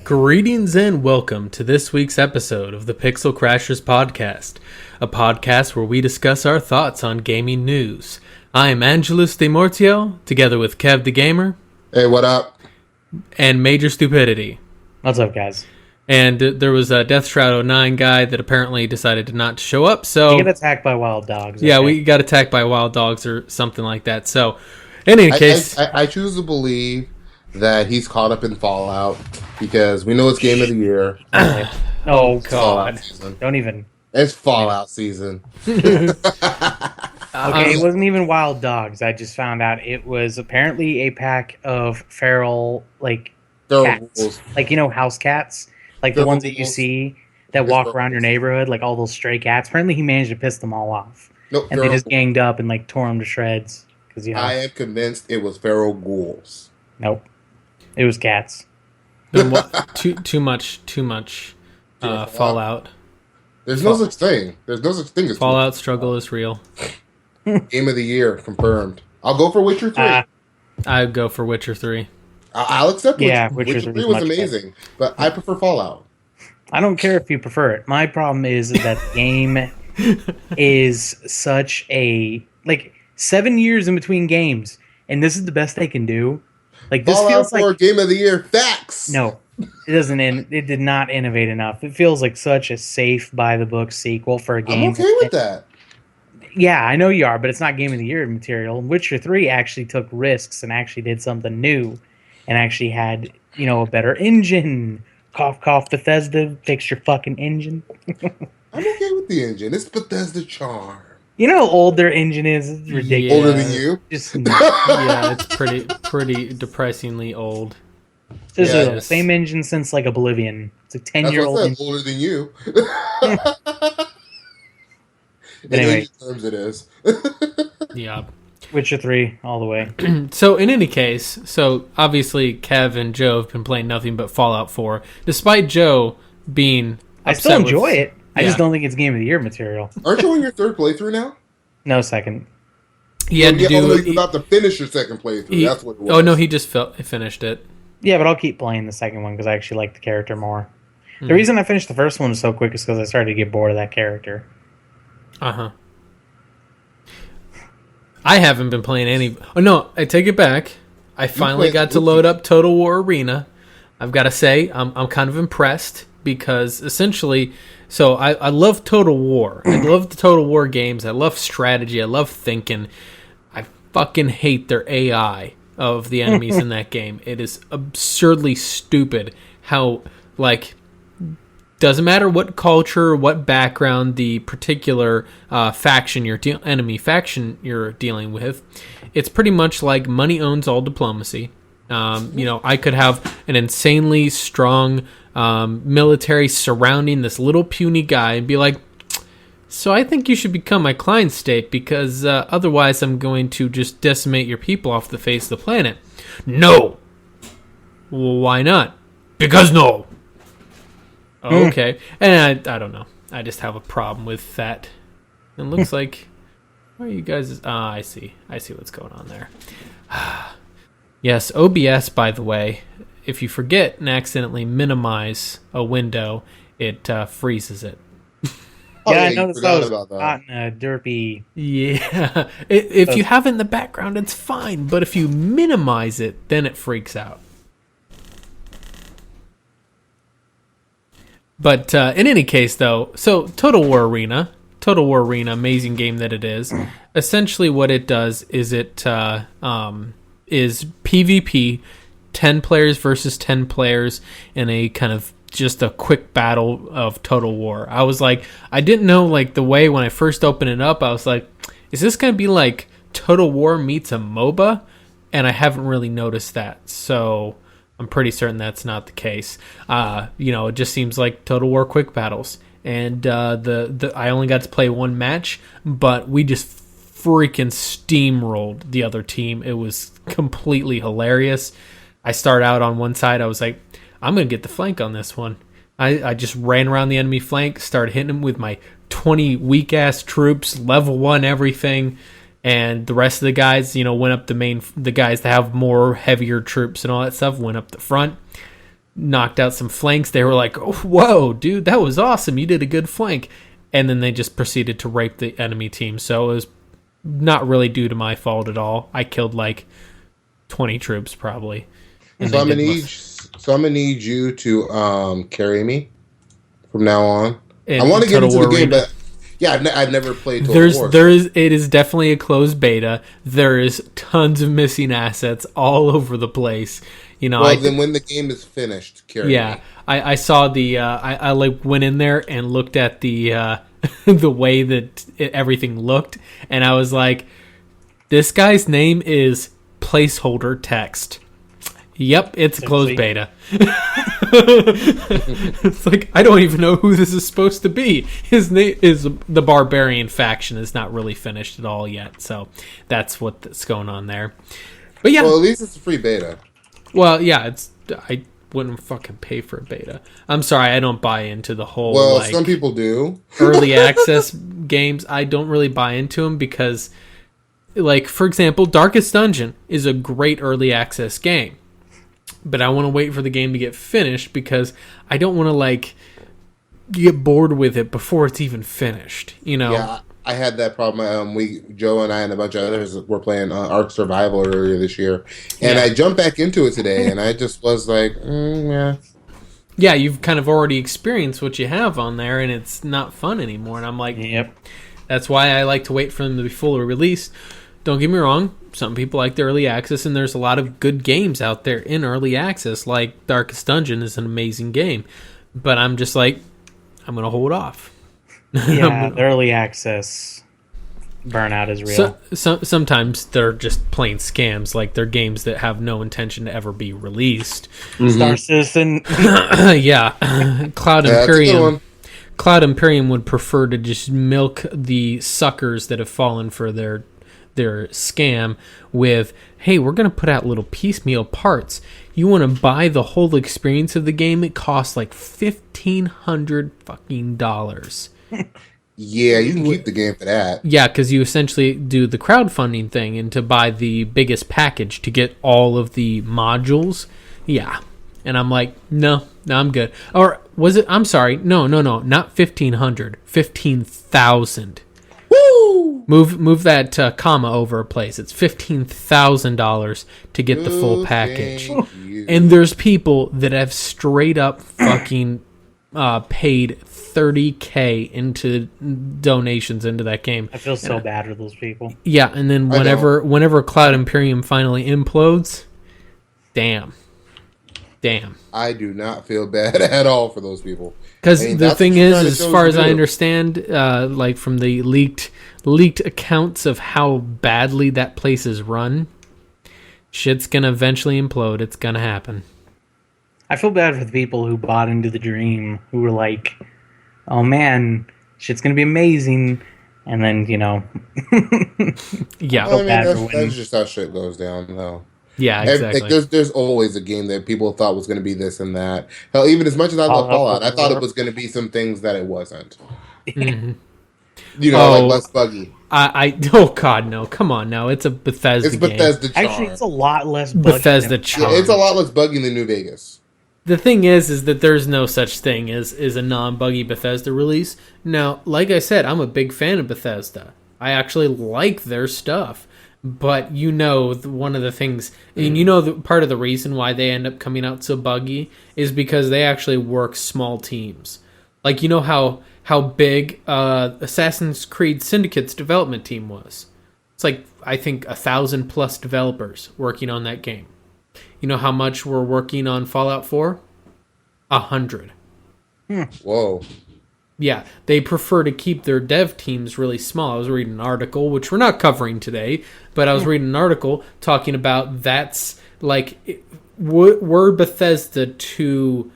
Greetings and welcome to this week's episode of the Pixel Crashers podcast, a podcast where we discuss our thoughts on gaming news. I am Angelus de Mortiel, together with Kev the Gamer. Hey, what up? And MajorStupidity. What's up, guys? And there was a Death Shroud 09 guy that apparently decided to not show up, so... You get attacked by wild dogs. Yeah, we got attacked by wild dogs or something like that, so... In any case... I choose to believe that he's caught up in Fallout, because we know it's Game of the Year. Oh, God. Don't even... It's Fallout season. Okay, it wasn't even wild dogs. I just found out it was apparently a pack of feral, cats. Wolves. House cats? The ones that you see that walk around your neighborhood, all those stray cats. Apparently he managed to piss them all off. Nope, and they just ganged up and, tore them to shreds. I am convinced it was feral ghouls. Nope. It was cats. Too much Fallout. There's no such thing. There's no such thing as Fallout struggle is real. Game of the Year, confirmed. I'll go for Witcher 3. I'd go for Witcher 3. I'll accept Witcher. Yeah, Witcher 3 was amazing, but I prefer Fallout. I don't care if you prefer it. My problem is that the game is such a... 7 years in between games, and this is the best they can do. This Fallout feels 4 Game of the Year, facts! No, it doesn't. It did not innovate enough. It feels like such a safe, by-the-book sequel for a game. I'm okay with that. Yeah, I know you are, but it's not Game of the Year material. Witcher 3 actually took risks and actually did something new, and actually had, a better engine. Cough, cough, Bethesda, fix your fucking engine. I'm okay with the engine. It's Bethesda charm. You know how old their engine is? It's ridiculous. Older than you? Yeah, it's pretty depressingly old. This is the same engine since Oblivion. It's a 10-year-old engine. Older than you. Anyway. In terms it is. Yeah. Witcher 3, all the way. So, in any case, obviously Kev and Joe have been playing nothing but Fallout 4, despite Joe being I still enjoy it. I just don't think it's Game of the Year material. Aren't you on your third playthrough now? No, second. You're about to finish your second playthrough. That's what it was. Oh, no, he just finished it. Yeah, but I'll keep playing the second one because I actually like the character more. The reason I finished the first one so quick is because I started to get bored of that character. Uh-huh. I haven't been playing any... Oh, no, I take it back. I finally got to load up Total War Arena. I've got to say, I'm kind of impressed because essentially... So I love Total War. I love the Total War games. I love strategy. I love thinking. I fucking hate their AI of the enemies in that game. It is absurdly stupid how, doesn't matter what culture, what background, the particular enemy faction you're dealing with, it's pretty much like money owns all diplomacy. I could have an insanely strong military surrounding this little puny guy and be like, so I think you should become my client state because otherwise I'm going to just decimate your people off the face of the planet. No! Well, why not? Because no! Okay. And I don't know. I just have a problem with that. It looks like... Where are you guys... I see. I see what's going on there. Yes, OBS, by the way, if you forget and accidentally minimize a window, it freezes it. Yeah, I noticed that was hot and derpy. Yeah. If you have it in the background, it's fine. But if you minimize it, then it freaks out. But in any case, though, so Total War Arena, amazing game that it is. Essentially what it does is it is PvP, 10 players versus 10 players in a kind of just a quick battle of Total War. I was like, I didn't know the way when I first opened it up, I was like, is this going to be like Total War meets a MOBA? And I haven't really noticed that. So I'm pretty certain that's not the case. It just seems like Total War quick battles. And I only got to play one match, but we just freaking steamrolled the other team. It was completely hilarious. I start out on one side. I was like, I'm going to get the flank on this one. I just ran around the enemy flank, started hitting them with my 20 weak-ass troops, level 1 everything, and the rest of the guys, went up the guys that have more heavier troops and all that stuff went up the front. knocked out some flanks, they were like, oh, whoa, dude, that was awesome. You did a good flank. And then they just proceeded to rape the enemy team. So it was not really due to my fault at all. I killed like 20 troops probably. So I'm gonna need you to carry me from now on. I want to get into the game, but yeah, I've never played Total War. It is definitely a closed beta. There is tons of missing assets all over the place. You know, then when the game is finished, carry me. I saw the I like went in there and looked at the the way that everything looked, and I was like, this guy's name is placeholder text. Yep, it's a closed beta. It's like, I don't even know who this is supposed to be. His name is the Barbarian faction is not really finished at all yet, so that's what's going on there. But yeah, well, at least it's a free beta. Well, yeah, I wouldn't fucking pay for a beta. I'm sorry, I don't buy into the whole. Well, some people do. Early access games. I don't really buy into them because, like, for example, Darkest Dungeon is a great early access game. But I want to wait for the game to get finished because I don't want to, like, get bored with it before it's even finished, you know? Yeah, I had that problem. Joe and I and a bunch of others were playing Ark Survival earlier this year. And I jumped back into it today, and I just was like, yeah. Yeah, you've kind of already experienced what you have on there, and it's not fun anymore. And I'm like, yep. That's why I like to wait for them to be fully released. Don't get me wrong, some people like the early access, and there's a lot of good games out there in early access, like Darkest Dungeon is an amazing game. But I'm just like, I'm going to hold off. Yeah, the early access burnout is real. Sometimes they're just plain scams, like they're games that have no intention to ever be released. Mm-hmm. Star Citizen. Yeah. Cloud Imperium. Cloud Imperium would prefer to just milk the suckers that have fallen for their scam with, hey, we're going to put out little piecemeal parts. You want to buy the whole experience of the game? It costs like $1,500 fucking dollars. Yeah, you can keep the game for that. Yeah, because you essentially do the crowdfunding thing and to buy the biggest package to get all of the modules. Yeah. And I'm like, no, I'm good. Or was it, I'm sorry, no, not 1,500, 15,000. Woo! Move that comma over a place. It's $15,000 to get the full package. And there's people that have straight up fucking paid $30K into donations into that game. I feel so bad for those people. Yeah, and then whenever Cloud Imperium finally implodes, damn. I do not feel bad at all for those people. Because the thing is, as far as I understand, like from the leaked accounts of how badly that place is run, shit's gonna eventually implode. It's gonna happen. I feel bad for the people who bought into the dream, who were like, oh man, shit's gonna be amazing. And then, you know. Yeah. Well, I mean, that's just how shit goes down, though. Yeah, exactly. There's always a game that people thought was going to be this and that. Hell, even as much as I love Fallout, I thought it was going to be some things that it wasn't. Mm-hmm. You know, like less buggy. Oh God, no! Come on, now it's a Bethesda. It's Bethesda. Game. Actually, it's a lot less buggy. Bethesda charm. Yeah, it's a lot less buggy than New Vegas. The thing is that there's no such thing as a non-buggy Bethesda release. Now, like I said, I'm a big fan of Bethesda. I actually like their stuff. But you know, one of the things, and you know, part of the reason why they end up coming out so buggy is because they actually work small teams. Like, you know how big Assassin's Creed Syndicate's development team was. It's like, I think 1,000+ developers working on that game. You know how much we're working on Fallout 4? 100. Whoa. Yeah, they prefer to keep their dev teams really small. I was reading an article, which we're not covering today, but I was reading an article talking about that's like, were Bethesda to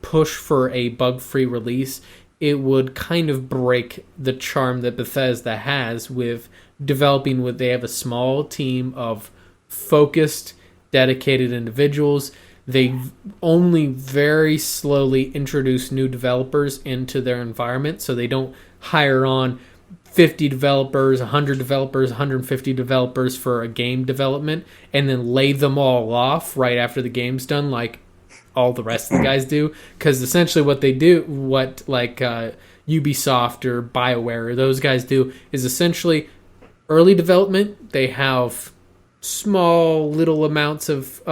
push for a bug-free release, it would kind of break the charm that Bethesda has with developing they have a small team of focused, dedicated individuals. They only very slowly introduce new developers into their environment, so they don't hire on 50 developers, 100 developers, 150 developers for a game development, and then lay them all off right after the game's done. Like, all the rest of the guys do, because essentially what they do, what like Ubisoft or BioWare or those guys do, is essentially early development. They have small little amounts of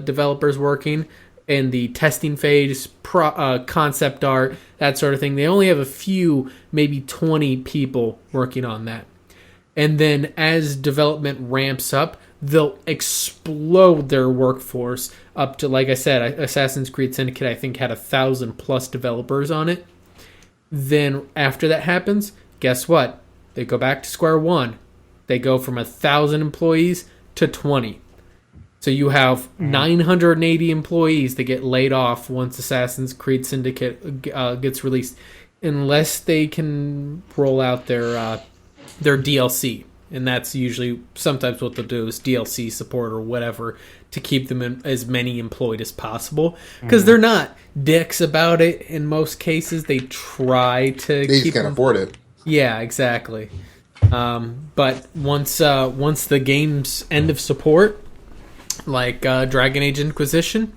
developers working in the testing phase, concept art, that sort of thing. They only have a few, maybe 20 people working on that. And then as development ramps up, they'll explode their workforce up to, like I said, Assassin's Creed Syndicate, I think, had 1,000+ developers on it. Then after that happens, guess what? They go back to square one. They go from 1,000 employees to 20. So you have 980 employees that get laid off once Assassin's Creed Syndicate gets released, unless they can roll out their DLC. And that's usually sometimes what they'll do is DLC support or whatever to keep them as many employed as possible. Because they're not dicks about it in most cases. They try to They just can't afford it. Yeah, exactly. But once the game's end of support, like Dragon Age Inquisition,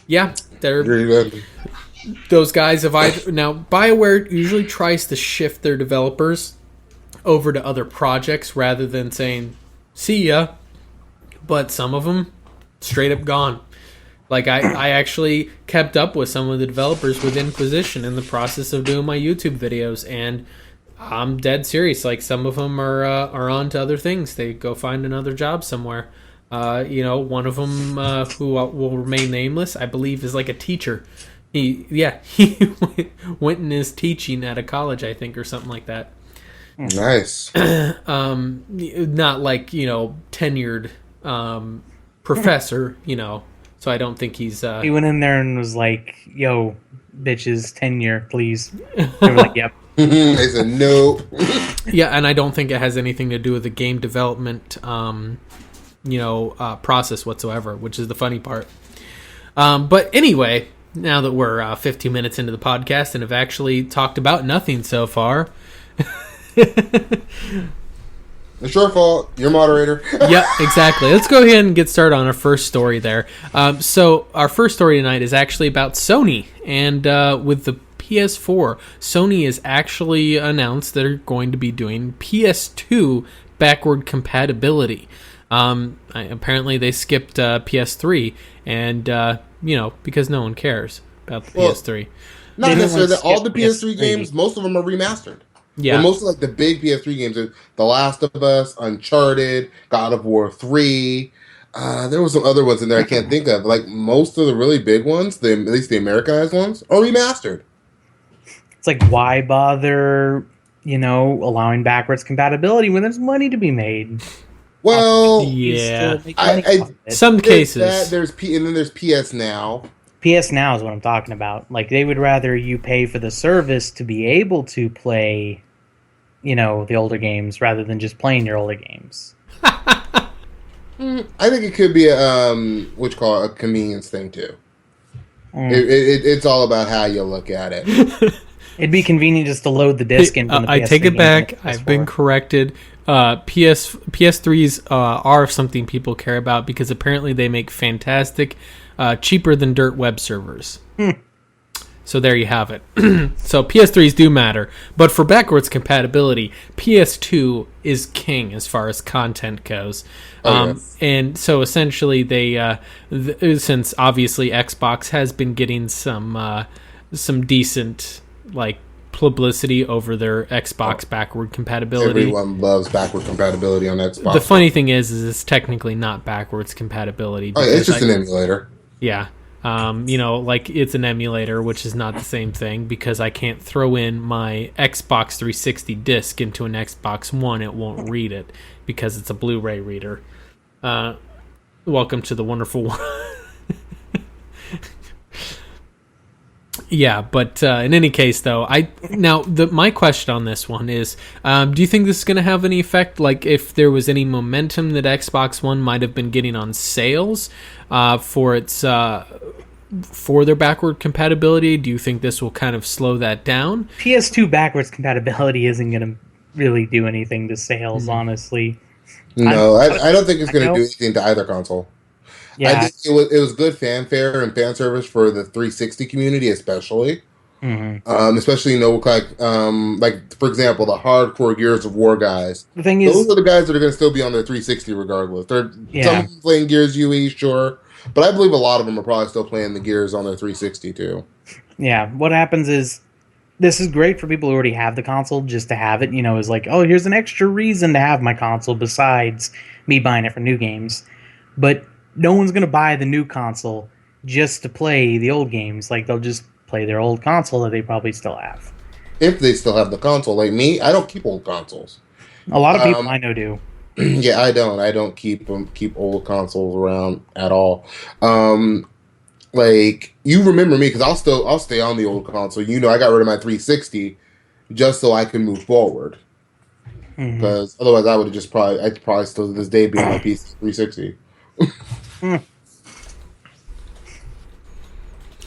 yeah, those guys have either... Now, BioWare usually tries to shift their developers over to other projects rather than saying, see ya. But some of them, straight up gone. Like, I actually kept up with some of the developers with Inquisition in the process of doing my YouTube videos, and I'm dead serious. Like, some of them are on to other things. They go find another job somewhere. One of them who will remain nameless, I believe, is like a teacher. He went and is teaching at a college, I think, or something like that. Nice. Not like, tenured professor, so I don't think he's... He went in there and was like, yo, bitches, tenure, please. They were like, yep. They said no. Yeah, and I don't think it has anything to do with the game development process whatsoever, which is the funny part. But anyway, now that we're 15 minutes into the podcast and have actually talked about nothing so far... It's your fault. You're moderator. Yep, exactly. Let's go ahead and get started on our first story there. So our first story tonight is actually about Sony. And with the PS4, Sony has actually announced they're going to be doing PS2 backward compatibility. Apparently they skipped PS3, and, because no one cares about the PS3. Not necessarily. All the PS3 games, most of them are remastered. Yeah, well, most of like the big PS3 games are The Last of Us, Uncharted, God of War 3. There were some other ones in there I can't think of. Like most of the really big ones, at least the Americanized ones, are remastered. It's like, why bother, allowing backwards compatibility when there's money to be made? Well, yeah, some cases. And then there's PS Now. PS Now is what I'm talking about. Like, they would rather you pay for the service to be able to play, the older games rather than just playing your older games. I think it could be a convenience thing too. It's all about how you look at it. It'd be convenient just to load the disc in. I take it back. I've been corrected. PS3s are something people care about because apparently they make fantastic, cheaper than dirt web servers. So there you have it. So PS3s do matter, but for backwards compatibility, PS2 is king as far as content goes. Yes. And so essentially, they since obviously Xbox has been getting some decent publicity over their Xbox backward compatibility. Everyone loves backward compatibility on Xbox. The funny thing is it's technically not backwards compatibility. It's just an emulator. Yeah. It's an emulator, which is not the same thing because I can't throw in my Xbox 360 disc into an Xbox One. It won't read it because it's a Blu-ray reader. Welcome to the wonderful one. Yeah, but in any case, though, my question on this one is, do you think this is going to have any effect? Like, if there was any momentum that Xbox One might have been getting on sales for their backward compatibility, do you think this will kind of slow that down? PS2 backwards compatibility isn't going to really do anything to sales, honestly. No, I don't think it's going to do anything to either console. I Yeah. think it was good fanfare and fan service for the 360 community, especially. Hmm. Especially like for example, the hardcore Gears of War guys. The thing Those is, are the guys that are going to still be on their 360 regardless. They're some yeah, of them playing Gears UE, sure, but I believe a lot of them are probably still playing the Gears on their 360 too. yeah. What happens is this is great for people who already have the console just to have it. Is like, oh, here's an extra reason to have my console besides me buying it for new games. But no one's gonna buy the new console just to play the old games. Like they'll just play their old console that they probably still have. If they still have the console, like me, I don't keep old consoles. A lot of people Um, I know do. yeah, I don't. I don't keep old consoles around at all. Um, like you remember me because I'll stay on the old console. I got rid of my 360 just so I can move forward. Hmm. Because otherwise, I'd probably still to this day be on my PC 360.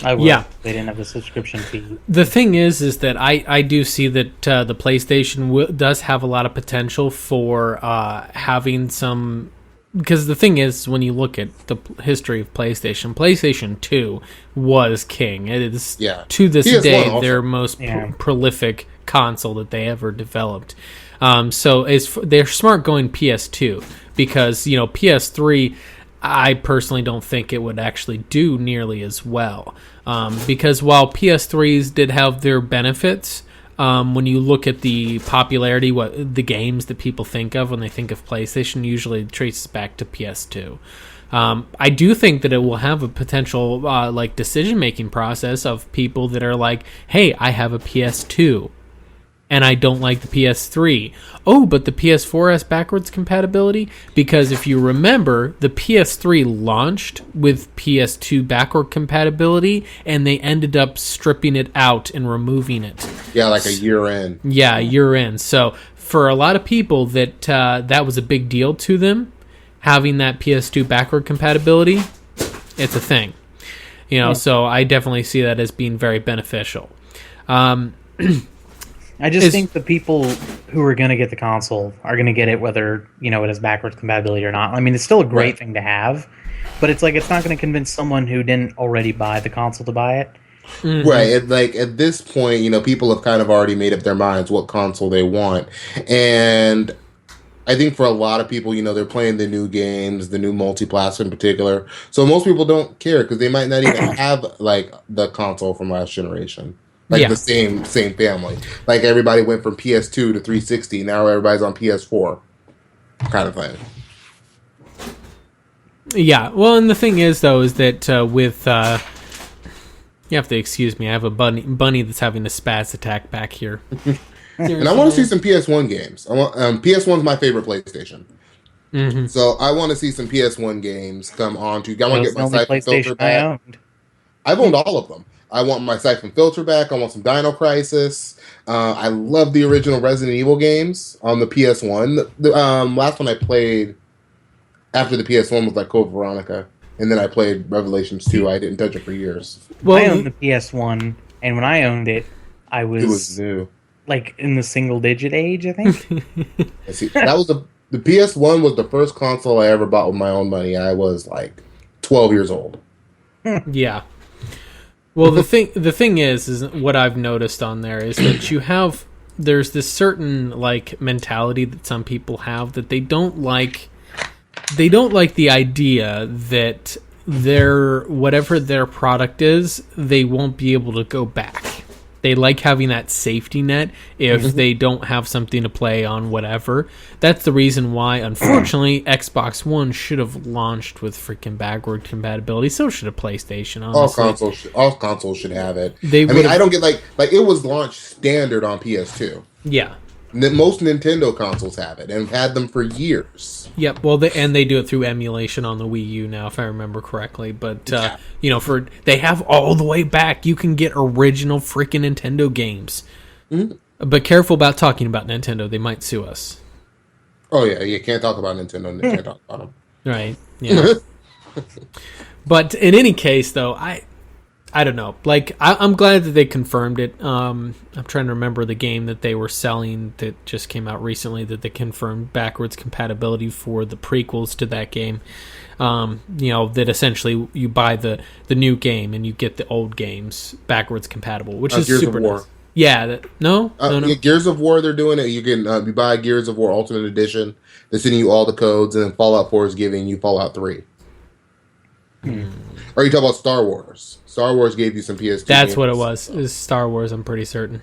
I would. Yeah. They didn't have the subscription fee. The thing is that I do see that the PlayStation does have a lot of potential for having some. Because the thing is, when you look at the history of PlayStation 2 was king. It is, Yeah. to this PS1 day, also. their most Yeah. prolific console that they ever developed. So they're smart going PS2 because, PS3, I personally don't think it would actually do nearly as well. Because while PS3s did have their benefits, when you look at the popularity, what the games that people think of when they think of PlayStation usually traces back to PS2. I do think that it will have a potential decision-making process of people that are like, hey, I have a PS2 and I don't like the PS3. Oh, but the PS4 has backwards compatibility? Because if you remember, the PS3 launched with PS2 backward compatibility, and they ended up stripping it out and removing it. Yeah, like a year in. Yeah, you're in. So for a lot of people that was a big deal to them, having that PS2 backward compatibility, it's a thing. So I definitely see that as being very beneficial. I just think the people who are going to get the console are going to get it whether, it has backwards compatibility or not. I mean, it's still a great thing to have, but it's like it's not going to convince someone who didn't already buy the console to buy it. Mm-hmm. Right. At this point, people have kind of already made up their minds what console they want. And I think for a lot of people, they're playing the new games, the new multi-platform in particular. So most people don't care because they might not even have like the console from last generation. The same family. Like everybody went from PS2 to 360. Now everybody's on PS4 kind of thing. Yeah. Well, and the thing is, though, is that with... you have to excuse me. I have a bunny that's having a spaz attack back here. And I want to see some PS1 games. PS1's my favorite PlayStation. Mm-hmm. So I want to see some PS1 games come on to... I want to get my Siphon Filter back. I've owned all of them. I want my Siphon Filter back. I want some Dino Crisis. I love the original Resident Evil games on the PS1. The last one I played after the PS1 was like Code Veronica. And then I played Revelations 2. I didn't touch it for years. Well, I owned the PS1, and when I owned it, it was new. Like in the single-digit age, I think. See, that was the PS1 was the first console I ever bought with my own money. I was like 12 years old. Yeah. Well, the thing is what I've noticed on there is that there's this certain like mentality that some people have that they don't like the idea that whatever their product is, they won't be able to go back. They like having that safety net if they don't have something to play on whatever. That's the reason why, unfortunately, Xbox One should have launched with freaking backward compatibility. So should a PlayStation, honestly. All consoles should have it. I don't get like it was launched standard on PS2. Yeah. Most Nintendo consoles have it and have had them for years. Yep. Well, they do it through emulation on the Wii U now, if I remember correctly. But they have all the way back. You can get original freaking Nintendo games. Mm-hmm. But careful about talking about Nintendo; they might sue us. Oh yeah, you can't talk about Nintendo. You can't talk about them. Right. Yeah. But in any case, though, I don't know. Like, I'm glad that they confirmed it. I'm trying to remember the game that they were selling that just came out recently that they confirmed backwards compatibility for the prequels to that game. that essentially you buy the new game and you get the old games backwards compatible, which is Gears super of War. nice. Yeah, no. Yeah, Gears of War, they're doing it. You can you buy Gears of War Ultimate Edition. They're sending you all the codes, and then Fallout 4 is giving you Fallout 3. Or you talk about Star Wars. Star Wars gave you some PS2 That's games. what it was. It was Star Wars, I'm pretty certain.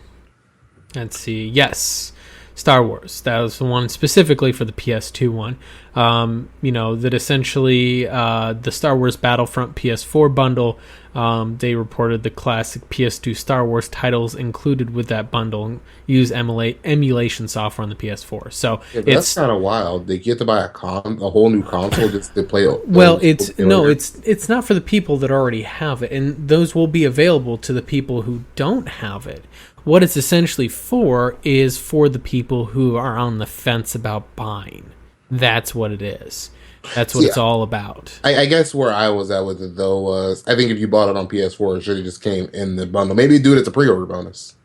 Let's see. Yes, Star Wars. That was the one specifically for the PS2 one. That essentially the Star Wars Battlefront PS4 bundle, they reported the classic PS2 Star Wars titles included with that bundle use emulation software on the PS4. So that's kind of wild. They get to buy a whole new console just to play it. Well, it's not for the people that already have it, and those will be available to the people who don't have it. What it's essentially for is for the people who are on the fence about buying. That's what it is. That's what it's all about. I guess where I was at with it, though, was I think if you bought it on PS4, it should have just came in the bundle. Maybe do it as a pre-order bonus.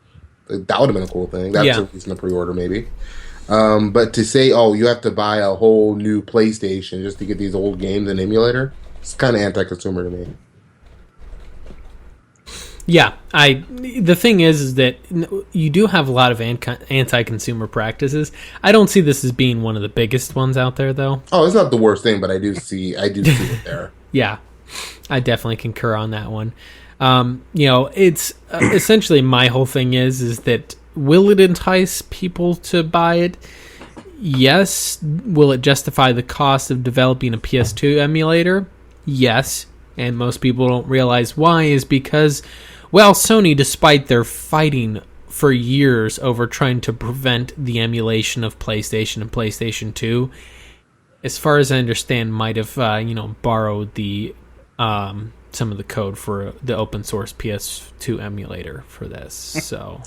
That would have been a cool thing. That's a reason to pre-order, maybe. But to say, you have to buy a whole new PlayStation just to get these old games in emulator, it's kind of anti-consumer to me. Yeah, the thing is that you do have a lot of anti-consumer practices. I don't see this as being one of the biggest ones out there, though. Oh, it's not the worst thing, but I do see it there. Yeah, I definitely concur on that one. It's essentially my whole thing is that will it entice people to buy it? Yes. Will it justify the cost of developing a PS2 emulator? Yes. And most people don't realize why is because, well, Sony, despite their fighting for years over trying to prevent the emulation of PlayStation and PlayStation 2, as far as I understand, might have borrowed the some of the code for the open source PS2 emulator for this. So,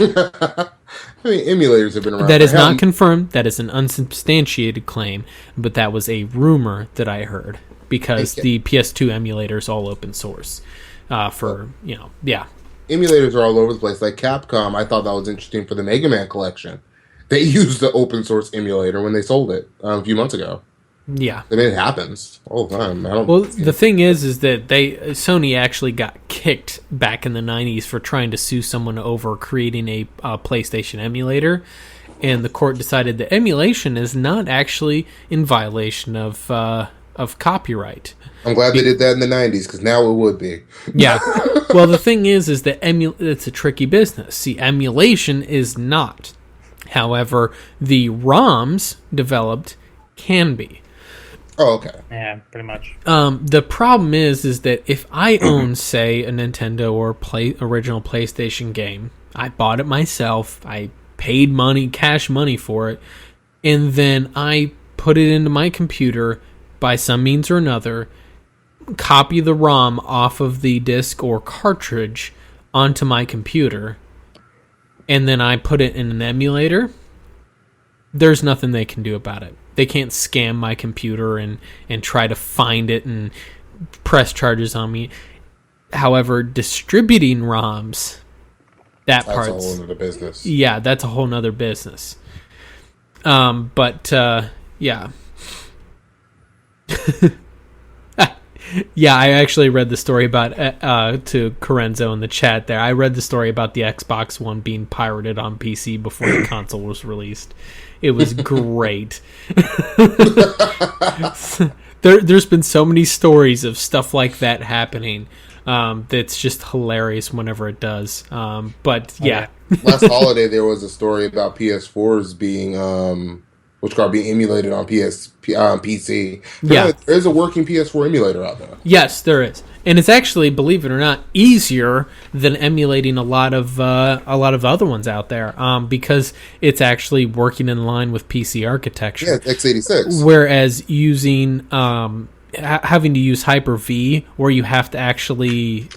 emulators have been around. That is not confirmed. That is an unsubstantiated claim, but that was a rumor that I heard because the PS2 emulator is all open source. Emulators are all over the place. Like Capcom, I thought that was interesting for the Mega Man collection. They used the open source emulator when they sold it a few months ago. Yeah, I mean, it happens all the time. The thing is that Sony actually got kicked back in the 90s for trying to sue someone over creating a PlayStation emulator, and the court decided that emulation is not actually in violation of copyright. I'm glad they did that in the 90s because now it would be. Yeah. Well, the thing is that it's a tricky business. See, emulation is not. However, the ROMs developed can be. Oh, okay. Yeah, pretty much. The problem is that if I own, say, a Nintendo or original PlayStation game, I bought it myself, I paid cash money for it, and then I put it into my computer by some means or another, copy the ROM off of the disc or cartridge onto my computer, and then I put it in an emulator, there's nothing they can do about it. They can't scam my computer and try to find it and press charges on me. However, distributing ROMs, that's a whole other business. Yeah, that's a whole nother business. Yeah. Yeah, I actually read the story about to Corenzo in the chat there. I read the story about the Xbox One being pirated on PC before the console was released. It was great. There's been so many stories of stuff like that happening. That's just hilarious whenever it does. But yeah. Last holiday there was a story about PS4s being being emulated on PC. Yeah, there's a working PS4 emulator out there. Yes, there is, and it's actually, believe it or not, easier than emulating a lot of other ones out there, because it's actually working in line with PC architecture. Yeah, it's x86. Whereas using having to use Hyper-V, where you have to actually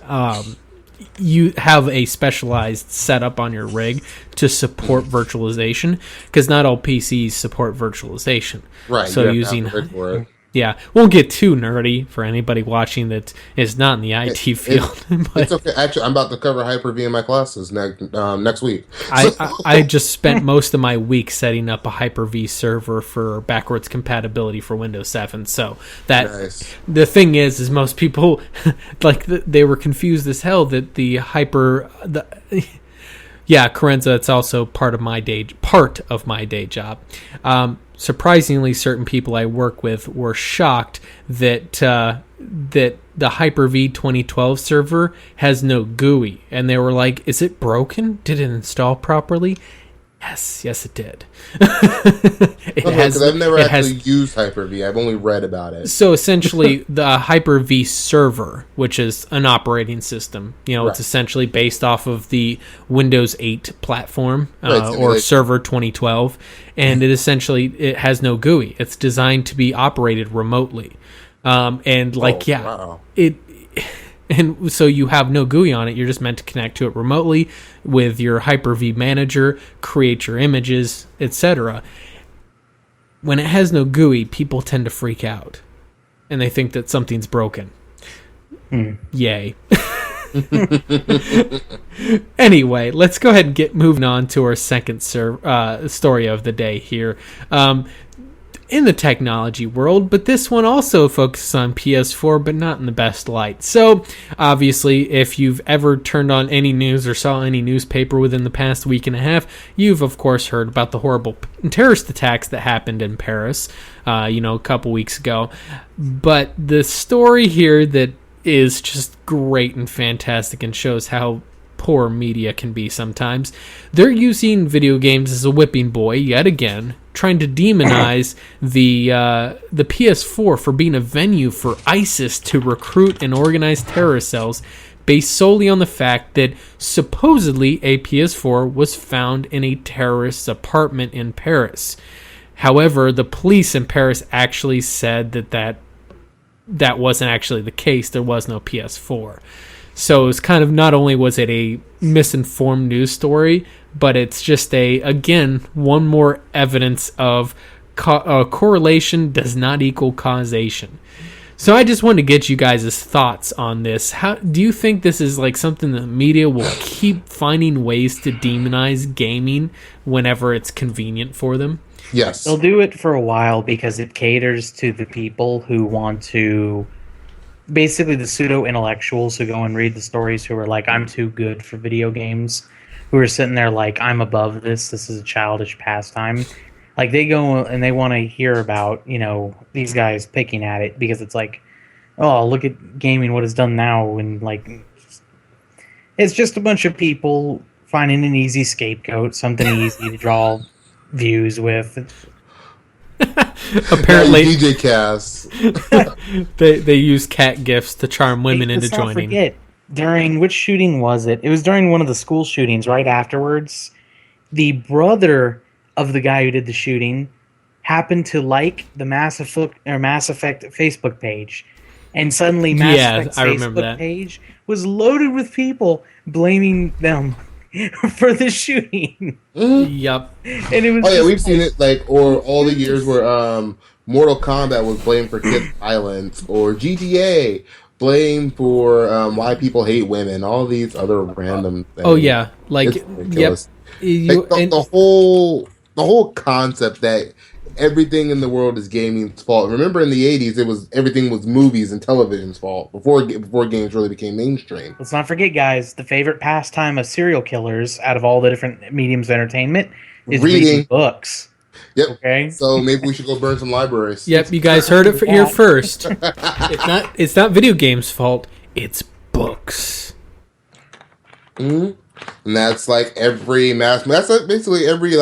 you have a specialized setup on your rig to support virtualization, because not all PCs support virtualization. Right. So using Yeah, won't get too nerdy for anybody watching that is not in the IT field. But it's okay. Actually, I'm about to cover Hyper-V in my classes next week. I just spent most of my week setting up a Hyper-V server for backwards compatibility for Windows 7. So that the thing is most people they were confused as hell that yeah, Carenza, it's also part of my day job. Surprisingly, certain people I work with were shocked that the Hyper-V 2012 server has no GUI, and they were like, "Is it broken? Did it install properly?" Yes, it did. Because I've never actually used Hyper-V. I've only read about it. So essentially, the Hyper-V server, which is an operating system, it's essentially based off of the Windows 8 platform or Server 2012, and it has no GUI. It's designed to be operated remotely, And so you have no GUI on it. You're just meant to connect to it remotely with your Hyper-V manager, create your images, etc. When it has no GUI, people tend to freak out, and they think that something's broken. Yay. Anyway, let's go ahead and get moving on to our second story of the day here. In the technology world, but this one also focuses on PS4, but not in the best light. So, obviously, if you've ever turned on any news or saw any newspaper within the past week and a half, you've, of course, heard about the horrible terrorist attacks that happened in Paris, a couple weeks ago. But the story here that is just great and fantastic and shows how poor media can be sometimes. They're using video games as a whipping boy yet again, trying to demonize the PS4 for being a venue for ISIS to recruit and organize terrorist cells, based solely on the fact that supposedly a PS4 was found in a terrorist's apartment in Paris. However, the police in Paris actually said that wasn't actually the case. There was no PS4. So it was kind of, not only was it a misinformed news story, but it's just one more evidence of correlation does not equal causation. So I just wanted to get you guys' thoughts on this. How do you think this is like something that the media will keep finding ways to demonize gaming whenever it's convenient for them? Yes. They'll do it for a while because it caters to the people who want to... Basically, the pseudo-intellectuals who go and read the stories who are like, I'm too good for video games, who are sitting there like, I'm above this is a childish pastime. Like, they go and they want to hear about, these guys picking at it because it's like, oh, look at gaming, what it's done now, and like, it's just a bunch of people finding an easy scapegoat, something easy to draw views with. Apparently, DJ Cast. they use cat gifts to charm women into joining. Forget, during which shooting was it? It was during one of the school shootings. Right afterwards, the brother of the guy who did the shooting happened to like the Mass Effect Facebook page, and suddenly Mass Effect's Facebook page was loaded with people blaming them for the shooting. Yep. And it was we've seen it or all the years where Mortal Kombat was blamed for kid violence, or GTA blamed for why people hate women, all these other random things. Oh yeah, yep. The whole concept that everything in the world is gaming's fault. Remember, in the 80s, everything was movies and television's fault before games really became mainstream. Let's not forget, guys, the favorite pastime of serial killers out of all the different mediums of entertainment is reading books. Yep. Okay. So maybe we should go burn some libraries. Yep. You guys heard it here first. It's not video games' fault. It's books. Mm-hmm. And that's like every that's like basically every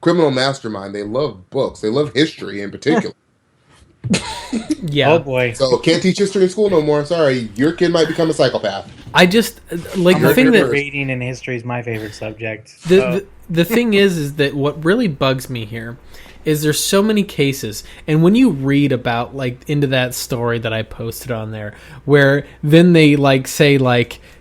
criminal mastermind. They love books. They love history in particular. Yeah. Oh boy. So can't teach history in school no more. Sorry, your kid might become a psychopath. I just the thing that reading and history is my favorite subject. The thing is that what really bugs me here is there's so many cases, and when you read about into that story that I posted on there, where then they say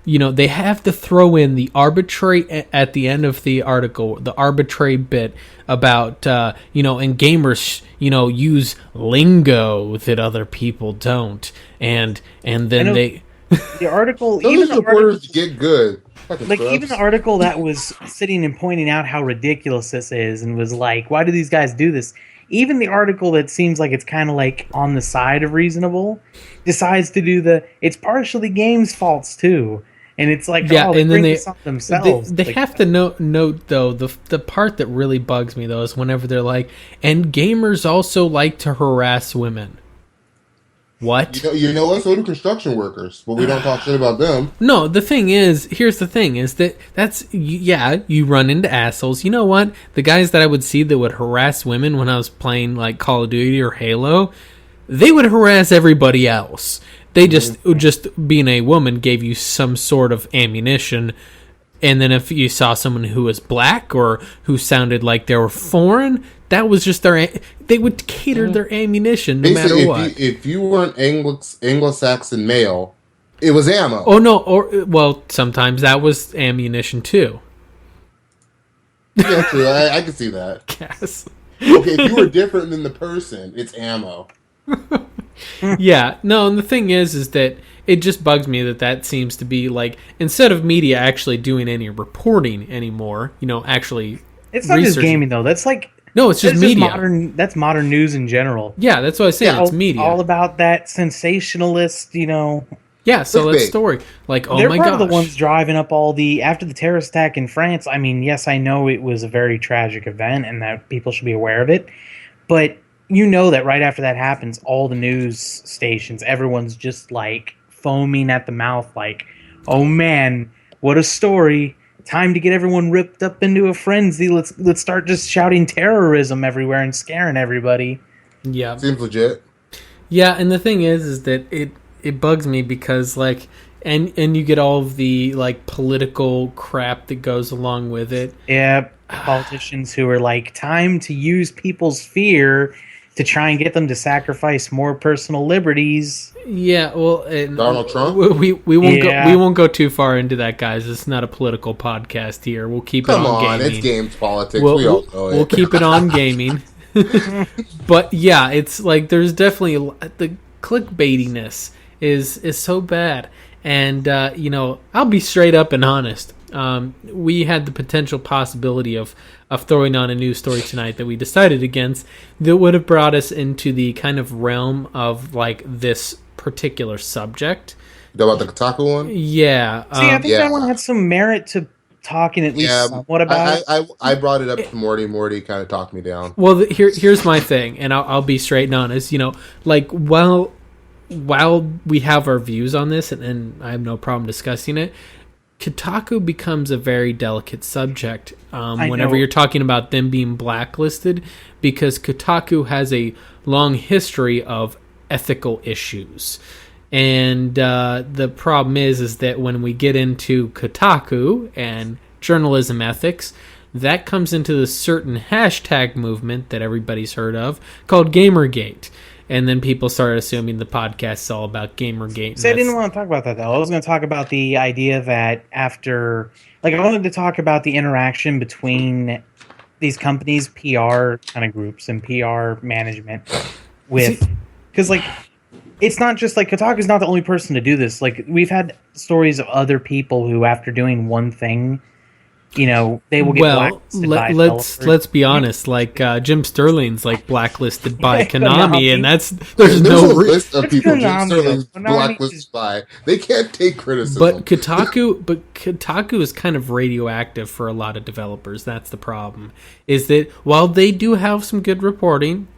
they have to throw in the arbitrary at the end of the article, the arbitrary bit about, and gamers, use lingo that other people don't. And then they... The article... Those reporters get good. Like, even the article that was sitting and pointing out how ridiculous this is and was like, why do these guys do this? Even the article that seems like it's kind of like on the side of reasonable decides to do it's partially games' faults too. And it's like, yeah, they and bring then this on themselves. They have to note, though, the part that really bugs me, though, is whenever they're like, and gamers also like to harass women. What? You know what? So do construction workers, but we don't talk shit about them. No, here's the thing, is that's you run into assholes. You know what? The guys that I would see that would harass women when I was playing, like, Call of Duty or Halo, they would harass everybody else. They just being a woman gave you some sort of ammunition. And then if you saw someone who was black or who sounded like they were foreign, that was just they would cater their ammunition no matter what. If you were an Anglo-Saxon male, it was ammo. Oh, no. Well, sometimes that was ammunition too. Yeah, true. I can see that. Yes. Okay, if you were different than the person, it's ammo. Yeah, no, and the thing is that it just bugs me that seems to be like, instead of media actually doing any reporting anymore, actually it's not just gaming though. That's like, no, it's just media. That's modern news in general. Yeah, that's what I say. Yeah, it's media, all about that sensationalist, Yeah, so that story, like, oh they're my gosh, they're part of the ones driving up after the terrorist attack in France. I mean, yes, I know it was a very tragic event and that people should be aware of it, but that right after that happens, all the news stations, everyone's just like foaming at the mouth, like, oh man, what a story. Time to get everyone ripped up into a frenzy. Let's start just shouting terrorism everywhere and scaring everybody. Yeah. Seems legit. Yeah, and the thing is that it bugs me because, like, and you get all of the, like, political crap that goes along with it. Yeah, politicians who are like, time to use people's fear to try and get them to sacrifice more personal liberties. Yeah, well, Donald Trump. We won't go too far into that, guys. It's not a political podcast here. We'll keep it on gaming. Come on, it's games politics. We all know it. We'll keep it on gaming. But yeah, it's like there's definitely the clickbaitiness is so bad, and I'll be straight up and honest. We had the potential possibility of throwing on a news story tonight that we decided against that would have brought us into the kind of realm of, like, this particular subject. About the Kotaku one? Yeah. See, I think that one had some merit to talking at least somewhat about. I brought it up to Morty. Morty kind of talked me down. Well, here's my thing, and I'll be straight and honest. Like, while we have our views on this, and I have no problem discussing it, Kotaku becomes a very delicate subject whenever you're talking about them being blacklisted, because Kotaku has a long history of ethical issues. And the problem is that when we get into Kotaku and journalism ethics, that comes into the certain hashtag movement that everybody's heard of called Gamergate. And then people started assuming the podcast is all about Gamergate. See, I didn't want to talk about that, though. I was going to talk about the idea that I wanted to talk about the interaction between these companies' PR kind of groups and PR management because, like, it's not just, like, Kotaku's not the only person to do this. Like, we've had stories of other people who, after doing one thing, they will get blacklisted by developers. Let's be honest. Like, Jim Sterling's, like, blacklisted by Konami, and there's no list of people Jim Sterling's blacklisted by. They can't take criticism. But Kotaku is kind of radioactive for a lot of developers. That's the problem. Is that while they do have some good reporting,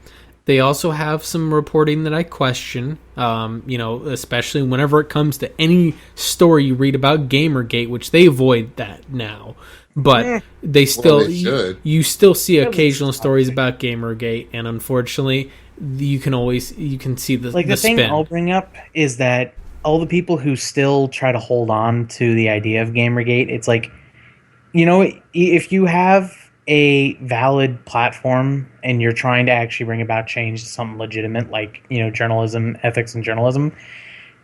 they also have some reporting that I question, especially whenever it comes to any story you read about Gamergate, which they avoid that now. But they still, you still see occasional stories about Gamergate, and unfortunately, you can see the the thing spin. I'll bring up is that all the people who still try to hold on to the idea of Gamergate, it's like, if you have a valid platform and you're trying to actually bring about change to something legitimate, like journalism, ethics, and journalism,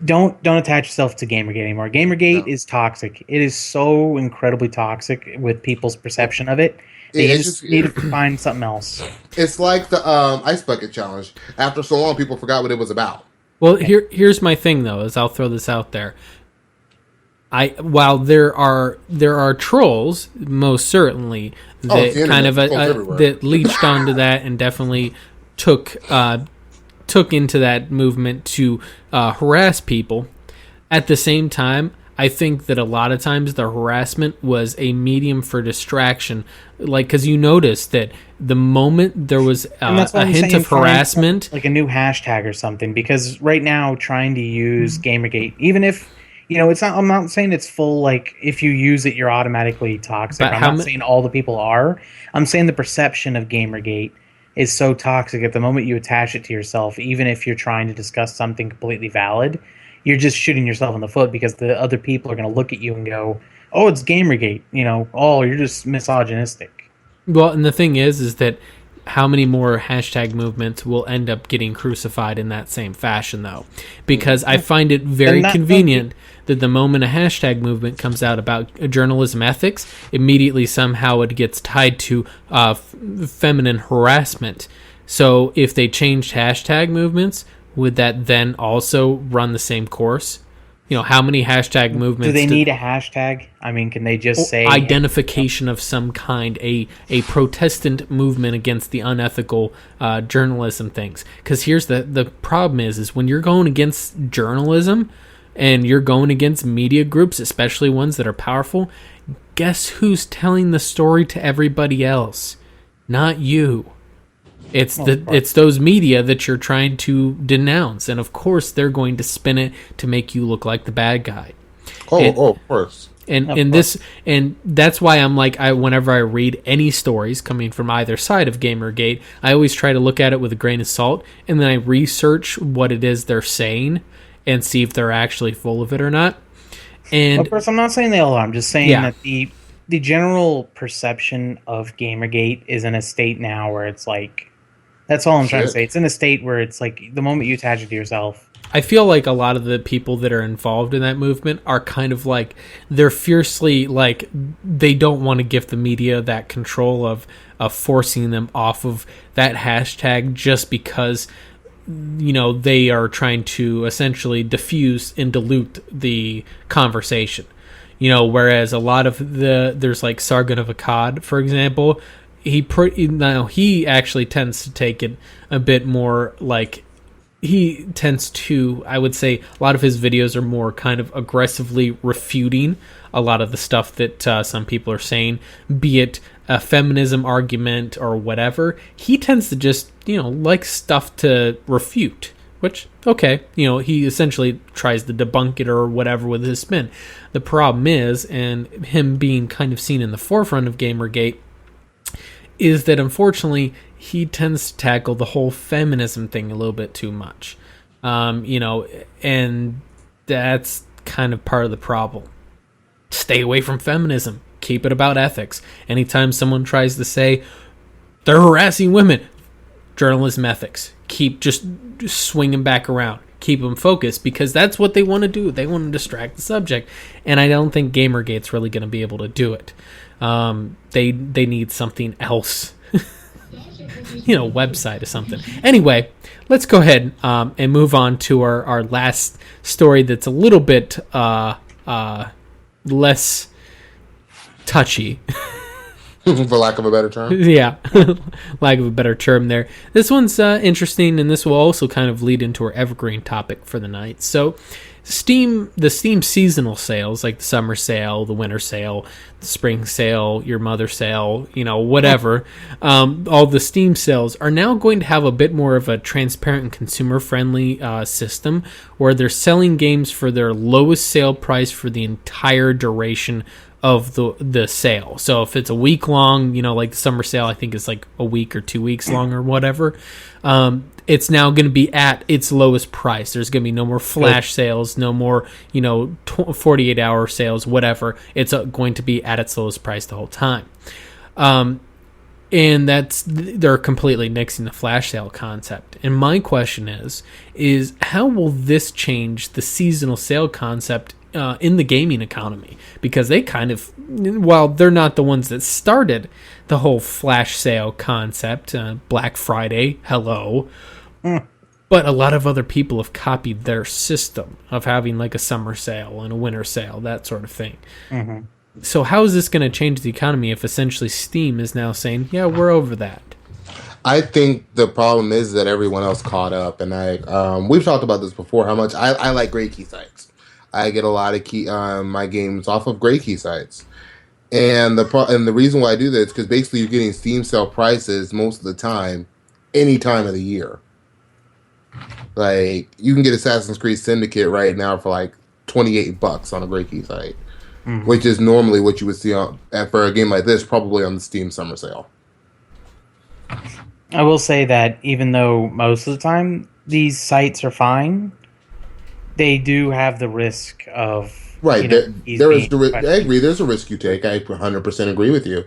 don't attach yourself to Gamergate anymore. Gamergate No. is toxic. It is so incredibly toxic with people's perception of it. They It's just just need to find something else. it's like the ice bucket challenge. After so long, people forgot what it was about. Well, here's my thing though, is I'll throw this out there. While there are trolls, most certainly, that kind of that leached onto that and definitely took into that movement to harass people. At the same time, I think that a lot of times the harassment was a medium for distraction. Like, because you noticed that the moment there was a hint of harassment, like a new hashtag or something, because right now trying to use Gamergate, even if it's not. I'm not saying it's full. Like, if you use it, you're automatically toxic. But I'm not saying all the people are. I'm saying the perception of Gamergate is so toxic at the moment you attach it to yourself, even if you're trying to discuss something completely valid, you're just shooting yourself in the foot because the other people are going to look at you and go, oh, it's Gamergate, oh, you're just misogynistic. Well, and the thing is that how many more hashtag movements will end up getting crucified in that same fashion, though? Because I find it very convenient that the moment a hashtag movement comes out about journalism ethics, immediately somehow it gets tied to feminine harassment. So if they changed hashtag movements, would that then also run the same course? How many hashtag movements... Do they need a hashtag? I mean, can they just say... Identification of some kind, a protestant movement against the unethical journalism things. Because here's the problem is when you're going against journalism and you're going against media groups, especially ones that are powerful, guess who's telling the story to everybody else? Not you. It's those media that you're trying to denounce, and of course they're going to spin it to make you look like the bad guy. Of course. And that's why I'm like, whenever I read any stories coming from either side of Gamergate, I always try to look at it with a grain of salt, and then I research what it is they're saying and see if they're actually full of it or not. And of course, I'm not saying they all are. I'm just saying that the general perception of Gamergate is in a state now where it's like, that's all I'm trying to say. It's in a state where it's like the moment you attach it to yourself. I feel like a lot of the people that are involved in that movement are kind of like, they're fiercely like, they don't want to give the media that control of forcing them off of that hashtag just because, they are trying to essentially diffuse and dilute the conversation. Whereas a lot of there's like Sargon of Akkad, for example, he actually tends to take it a bit more like, he tends to, I would say, a lot of his videos are more kind of aggressively refuting a lot of the stuff that some people are saying, be it a feminism argument or whatever. He tends to just, like stuff to refute, which, okay, he essentially tries to debunk it or whatever with his spin. The problem is, and him being kind of seen in the forefront of Gamergate, is that unfortunately he tends to tackle the whole feminism thing a little bit too much. And that's kind of part of the problem. Stay away from feminism. Keep it about ethics. Anytime someone tries to say they're harassing women, journalism ethics. Keep just swinging back around. Keep them focused, because that's what they want to do. They want to distract the subject, and I don't think Gamergate's really going to be able to do it. They need something else, website or something. Anyway, let's go ahead and move on to our last story that's a little bit less touchy. For lack of a better term. Yeah, lack of a better term there. This one's interesting, and this will also kind of lead into our evergreen topic for the night. So, the Steam seasonal sales, like the summer sale, the winter sale, the spring sale, your mother sale, whatever, all the Steam sales are now going to have a bit more of a transparent and consumer-friendly system, where they're selling games for their lowest sale price for the entire duration of the sale. So if it's a week long, like the summer sale, I think is like a week or 2 weeks long or whatever, it's now going to be at its lowest price. There's going to be no more flash sales, no more 48-hour sales, whatever. It's going to be at its lowest price the whole time. And they're completely nixing the flash sale concept. And my question is how will this change the seasonal sale concept in the gaming economy? Because they kind of, while they're not the ones that started the whole flash sale concept, Black Friday, hello, but a lot of other people have copied their system of having like a summer sale and a winter sale, that sort of thing. Mm-hmm. So how is this going to change the economy if essentially Steam is now saying, yeah, we're over that? I think the problem is that everyone else caught up, and we've talked about this before. How much I like Gray Key sites. I get a lot of my games off of Gray Key sites, and the reason why I do that is because basically you're getting Steam sale prices most of the time, any time of the year. Like you can get Assassin's Creed Syndicate right now for like $28 on a Gray Key site. Mm-hmm. Which is normally what you would see for a game like this, probably on the Steam Summer Sale. I will say that even though most of the time these sites are fine, they do have the risk of... Right, there is I agree, there's a risk you take. I 100% agree with you.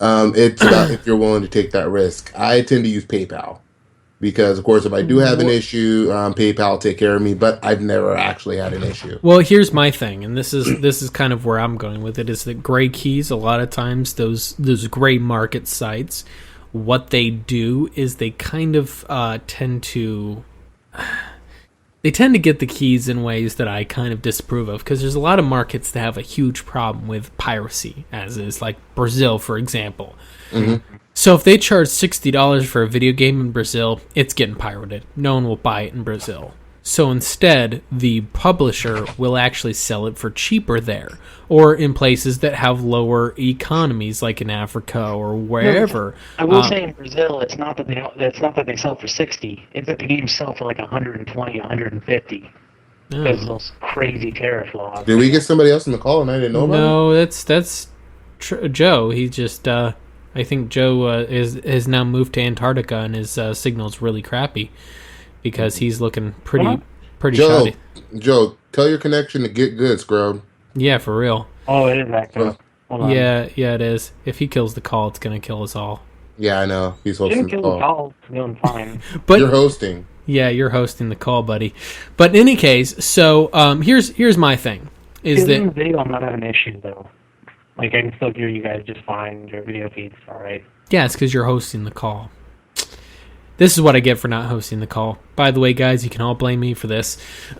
It's about if you're willing to take that risk. I tend to use PayPal. Because, of course, if I do have an issue, PayPal will take care of me, but I've never actually had an issue. Well, here's my thing, and this is kind of where I'm going with it, is that Gray Keys, a lot of times, those gray market sites, what they do is they kind of tend to get the keys in ways that I kind of disapprove of, because there's a lot of markets that have a huge problem with piracy, as is like Brazil, for example. Mm-hmm. So if they charge $60 for a video game in Brazil, it's getting pirated. No one will buy it in Brazil. So instead, the publisher will actually sell it for cheaper there, or in places that have lower economies, like in Africa or wherever. I will say in Brazil, it's not that they sell for 60. It's that the games sell for like 120, 150. Because of those crazy tariff laws. Did we get somebody else in the call and I didn't know about it? No, that's Joe. He just... I think Joe has now moved to Antarctica, and his signal's really crappy because he's looking pretty shoddy. Joe, tell your connection to get good, scrub. Yeah, for real. Oh, it is active. Yeah, it is. If he kills the call, it's going to kill us all. Yeah, I know. He's hosting the call. Doing fine. But you're hosting. Yeah, you're hosting the call, buddy. But in any case, so here's my thing. In the video, I'm not having an issue, though. Like, I can still hear you guys just fine. Your video feed's all right. Yeah, it's because you're hosting the call. This is what I get for not hosting the call. By the way, guys, you can all blame me for this.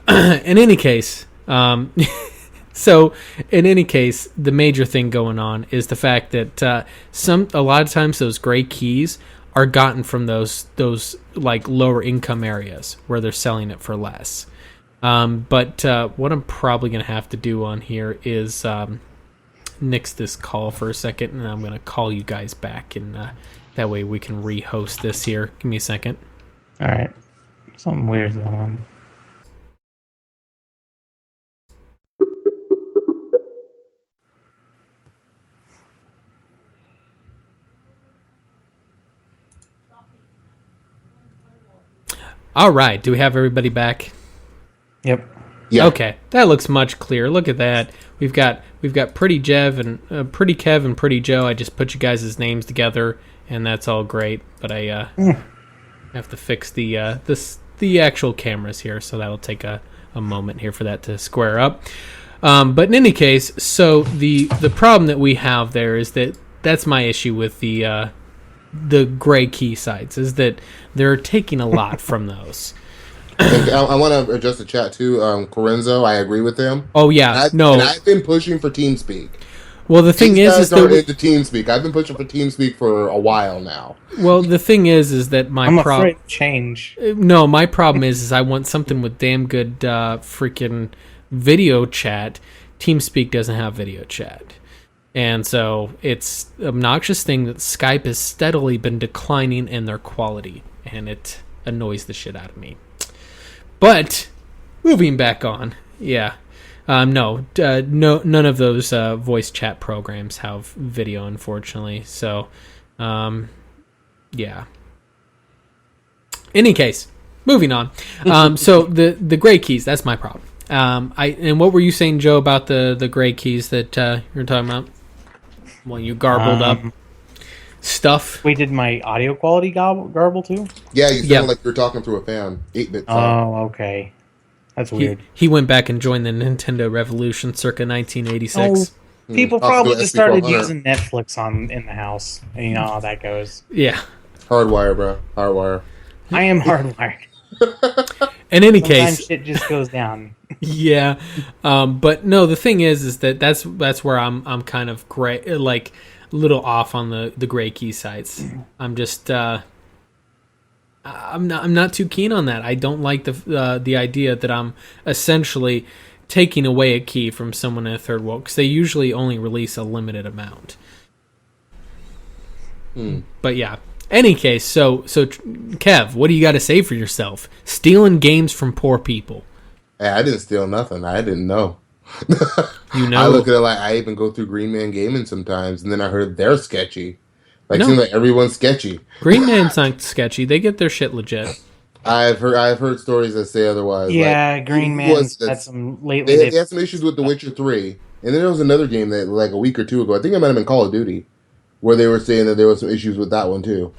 In any case, the major thing going on is the fact that a lot of times those gray keys are gotten from those like lower income areas where they're selling it for less. But what I'm probably going to have to do on here is... nix this call for a second, and I'm going to call you guys back, and that way we can re-host this here. Give me a second. All right. Something weird's going on. All right. Do we have everybody back? Yep. Yeah. Okay, that looks much clearer. Look at that. We've got Pretty Jev and Pretty Kev and Pretty Joe. I just put you guys' names together, and that's all great. But I have to fix the actual cameras here, so that'll take a moment here for that to square up. But in any case, so the problem that we have there is that's my issue with the gray key sites, is that they're taking a lot from those. I want to address the chat too. Corenzo, I agree with him. Oh yeah, and I've been pushing for TeamSpeak. Well, the thing is that into TeamSpeak. I've been pushing for TeamSpeak for a while now. Well, the thing is that I'm afraid to change. No, my problem is I want something with damn good freaking video chat. TeamSpeak doesn't have video chat, and so it's an obnoxious thing that Skype has steadily been declining in their quality, and it annoys the shit out of me. But moving back on, yeah, no, none of those voice chat programs have video, unfortunately. So, yeah. Any case, moving on. So the gray keys, that's my problem. And what were you saying, Joe, about the gray keys that you're talking about? Well, you garbled up. stuff. Wait, did my audio quality garble too? Yeah, you sound like you're talking through a fan. 8-bit sound. Oh, okay. That's weird. He went back and joined the Nintendo Revolution circa 1986. Oh, people probably just started using Netflix in the house. And you know how that goes. Yeah. Hardwire, bro. Hardwire. I am hardwired. In any Sometimes case, it just goes down. Yeah, but no. The thing is that's where I'm kind of gray, like a little off on the gray key sites. I'm just I'm not too keen on that. I don't like the idea that I'm essentially taking away a key from someone in a third world, because they usually only release a limited amount. But yeah. Any case, so Kev, what do you got to say for yourself? Stealing games from poor people. Hey, I didn't steal nothing. I didn't know. You know, I look at it like I even go through Green Man Gaming sometimes, and then I heard they're sketchy. Like, No. seems like everyone's sketchy. Green Man's not sketchy. They get their shit legit. I've heard stories that say otherwise. Yeah, like, Green Man's had some lately. They had some issues with The Witcher 3, and then there was another game that like a week or two ago. I think it might have been Call of Duty, where they were saying that there was some issues with that one too.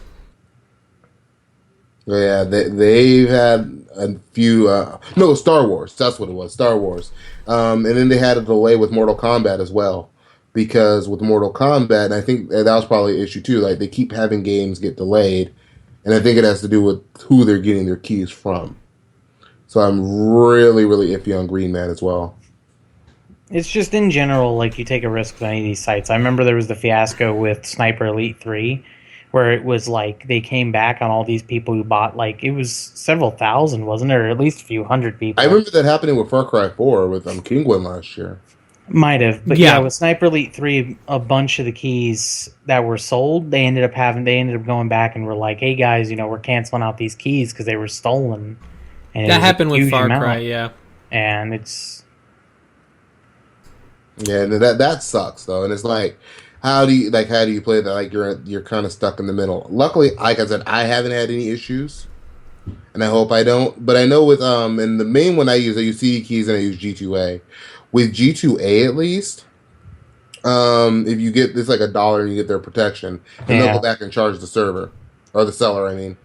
Yeah, they've had a few. No, Star Wars. That's what it was. Star Wars. And then they had a delay with Mortal Kombat as well, because with Mortal Kombat, and I think that was probably an issue too. Like, they keep having games get delayed, and I think it has to do with who they're getting their keys from. So I'm really, really iffy on Green Man as well. It's just in general, like, you take a risk with any of these sites. I remember there was the fiasco with Sniper Elite 3, where it was like they came back on all these people who bought, like, it was several thousand, wasn't it? Or at least a few hundred people. I remember that happening with Far Cry 4 with Kingwin last year. Might have. But yeah, with Sniper Elite 3, a bunch of the keys that were sold, they ended up going back and were like, hey guys, you know, we're canceling out these keys because they were stolen. And that happened with Far Cry, yeah. And it's... Yeah, that sucks though. And it's like, how do you play that? Like, you're kind of stuck in the middle. Luckily, like I said, I haven't had any issues, and I hope I don't. But I know with and the main one I use CD keys, and I use G2A. With G2A at least, if you get it's like $1 and you get their protection, and they'll go back and charge the server or the seller. I mean,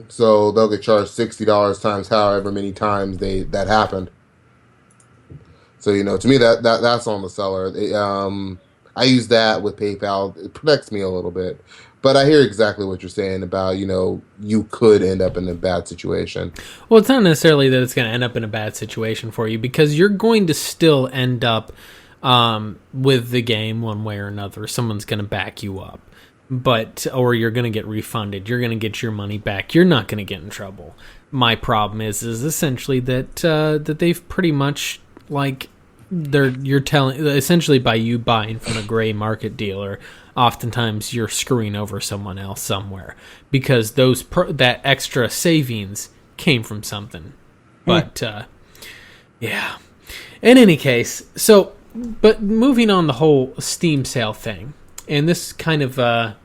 so they'll get charged $60 times however many times that happened. So, you know, to me that's on the seller. I use that with PayPal. It protects me a little bit. But I hear exactly what you're saying about, you know, you could end up in a bad situation. Well, it's not necessarily that it's going to end up in a bad situation for you, because you're going to still end up with the game one way or another. Someone's going to back you up. Or you're going to get refunded. You're going to get your money back. You're not going to get in trouble. My problem is essentially that they've pretty much, like, you're telling, essentially by you buying from a gray market dealer, oftentimes you're screwing over someone else somewhere, because that extra savings came from something. But yeah, in any case, but moving on the whole Steam sale thing, and this kind of the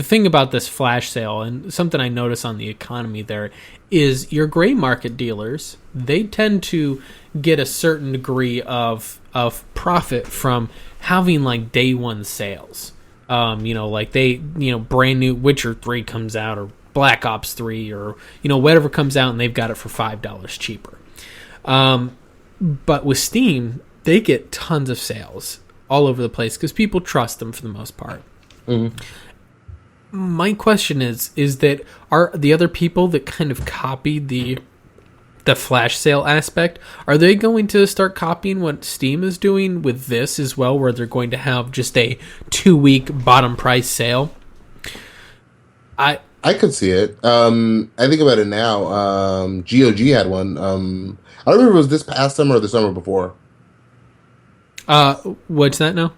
thing about this flash sale, and something I notice on the economy there, is your gray market dealers, they tend to get a certain degree of profit from having like day one sales. Like brand new Witcher 3 comes out, or Black Ops 3, or whatever comes out, and they've got it for $5 cheaper. But with Steam, they get tons of sales all over the place because people trust them for the most part. Mm-hmm. My question is that are the other people that kind of copied the flash sale aspect, are they going to start copying what Steam is doing with this as well, where they're going to have just a 2-week bottom price sale? I could see it. I think about it now. GOG had one. I don't remember if it was this past summer or the summer before. What's that now?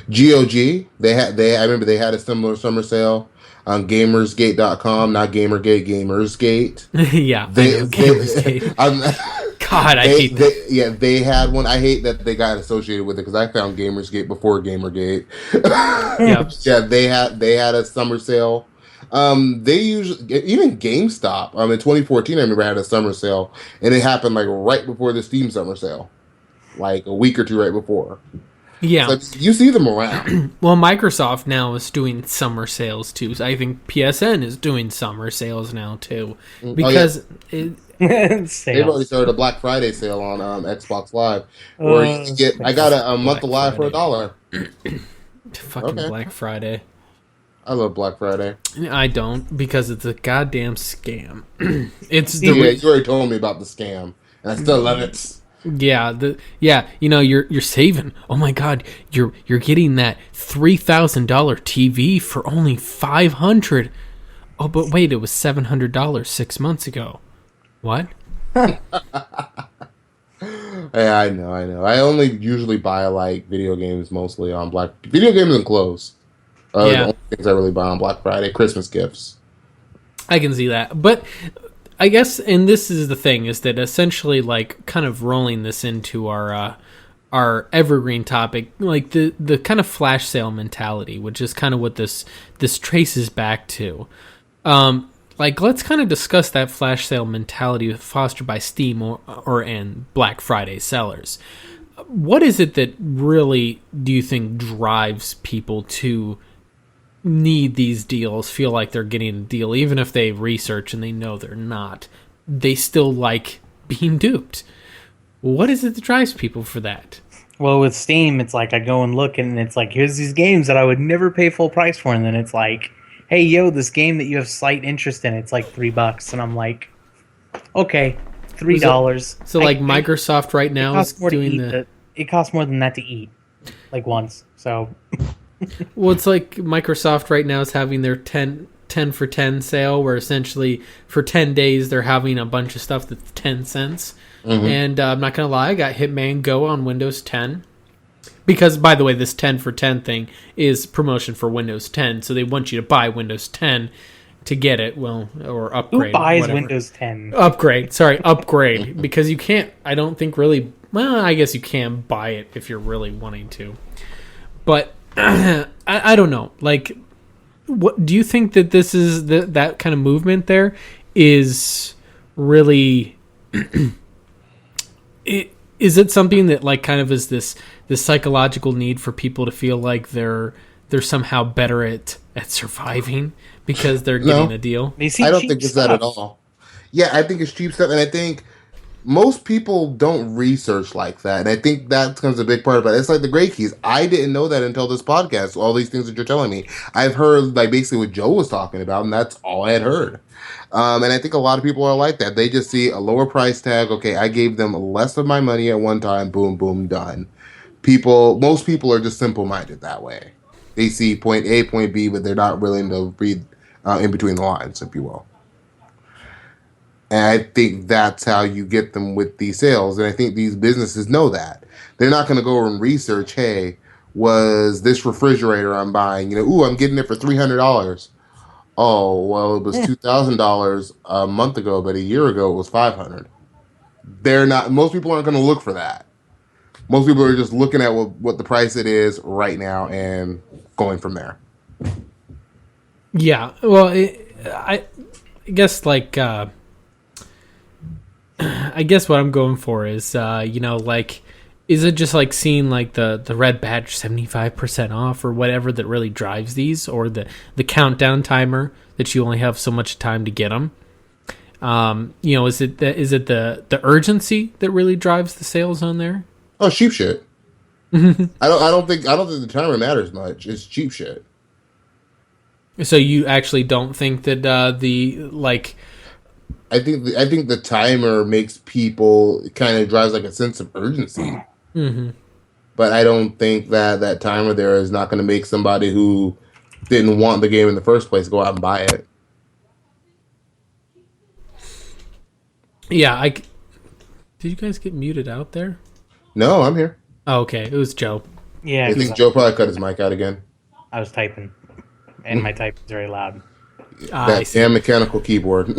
GOG. I remember they had a similar summer sale on Gamersgate.com, not Gamergate, Gamersgate. Yeah, Gamersgate. God, I hate that. They had one. I hate that they got associated with it because I found Gamersgate before Gamergate. Yeah, they had a summer sale. They usually, even GameStop. In 2014, I remember had a summer sale, and it happened like right before the Steam summer sale, like a week or two right before. Yeah. So you see them around. Well, Microsoft now is doing summer sales too. So I think PSN is doing summer sales now too, because They've already started a Black Friday sale on Xbox Live, where you can get. I got a month of Live for $1. Fucking Black Friday. I love Black Friday. I don't, because it's a goddamn scam. It's you already told me about the scam, and I still love it. Yeah, you're saving. Oh my god, you're getting that $3,000 TV for only $500. Oh, but wait, it was $700 6 months ago. What? Yeah, I know. I only usually buy like video games mostly on video games and clothes. The only things I really buy on Black Friday. Christmas gifts. I can see that, but I guess, and this is the thing, is that essentially, like, kind of rolling this into our evergreen topic, like the kind of flash sale mentality, which is kind of what this traces back to. Like, let's kind of discuss that flash sale mentality fostered by Steam or and Black Friday sellers. What is it that really do you think drives people to need these deals, feel like they're getting a deal, even if they research and they know they're not? They still like being duped. What is it that drives people for that? Well, with Steam, it's like I go and look, and it's like, here's these games that I would never pay full price for, and then it's like, hey, yo, this game that you have slight interest in, it's like $3, and I'm like, okay, $3. So like Microsoft right now is doing it costs more than that to eat, like once. So, well, it's like Microsoft right now is having their 10 for 10 sale, where essentially for 10 days they're having a bunch of stuff that's 10 cents. Mm-hmm. And I'm not gonna lie, I got Hitman Go on Windows 10. Because, by the way, this 10 for 10 thing is promotion for Windows 10, so they want you to buy Windows 10 to get it, or upgrade. Who buys Windows 10? Upgrade, because you can't, I don't think really, well, I guess you can buy it if you're really wanting to. But, I don't know, like, what do you think that this is, that kind of movement there is really, is it something that, like, kind of is this psychological need for people to feel like they're somehow better at surviving because they're getting a deal? I don't think it's that at all. Yeah, I think it's cheap stuff, and I think most people don't research like that, and I think that becomes a big part of it. It's like the Great Keys. I didn't know that until this podcast, all these things that you're telling me. I've heard, like, basically what Joe was talking about, and that's all I had heard. And I think a lot of people are like that. They just see a lower price tag. Okay, I gave them less of my money at one time. Boom, boom, done. Most people are just simple-minded that way. They see point A, point B, but they're not willing to read in between the lines, if you will. And I think that's how you get them with these sales. And I think these businesses know that. They're not going to go and research, hey, was this refrigerator I'm buying, I'm getting it for $300. Oh, well, it was $2,000 a month ago, but a year ago it was $500. Most people aren't going to look for that. Most people are just looking at what the price it is right now and going from there. Yeah, well, I guess, like, I guess what I'm going for is, like, is it just like seeing like the red badge 75% off or whatever that really drives these, or the countdown timer that you only have so much time to get them? Is it the urgency that really drives the sales on there? Oh, cheap shit. I don't think the timer matters much. It's cheap shit. So you actually don't think that I think the timer makes people, kind of drives like a sense of urgency. Mm-hmm. But I don't think that timer there is not going to make somebody who didn't want the game in the first place go out and buy it. Yeah, did you guys get muted out there? No, I'm here. Oh, okay, it was Joe. Yeah, I think Joe probably cut his mic out again. I was typing, and my type is very loud. That damn mechanical keyboard.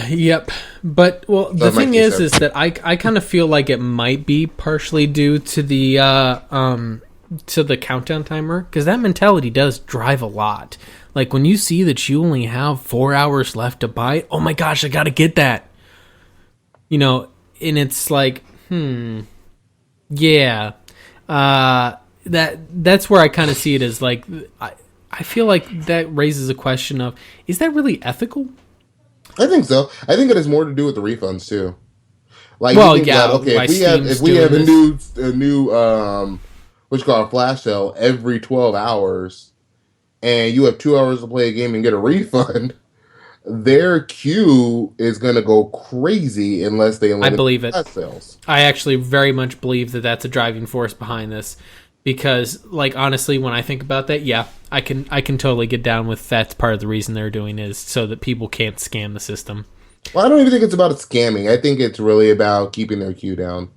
Yep. But, well, the thing is that I kind of feel like it might be partially due to the countdown timer, because that mentality does drive a lot. Like, when you see that you only have 4 hours left to buy, oh my gosh, I gotta get that. And it's like, yeah. that's where I kind of see it as like I feel like that raises a question of, is that really ethical? I think so. I think it has more to do with the refunds too. Like, well, you think yeah. about, okay, if we have a new what you call a flash sale every 12 hours, and you have 2 hours to play a game and get a refund, their queue is going to go crazy unless they limit I believe it. flash sales. I actually very much believe that that's a driving force behind this, because, like, honestly, when I think about that, yeah, I can totally get down with that's part of the reason they're doing is so that people can't scam the system. Well, I don't even think it's about scamming. I think it's really about keeping their queue down.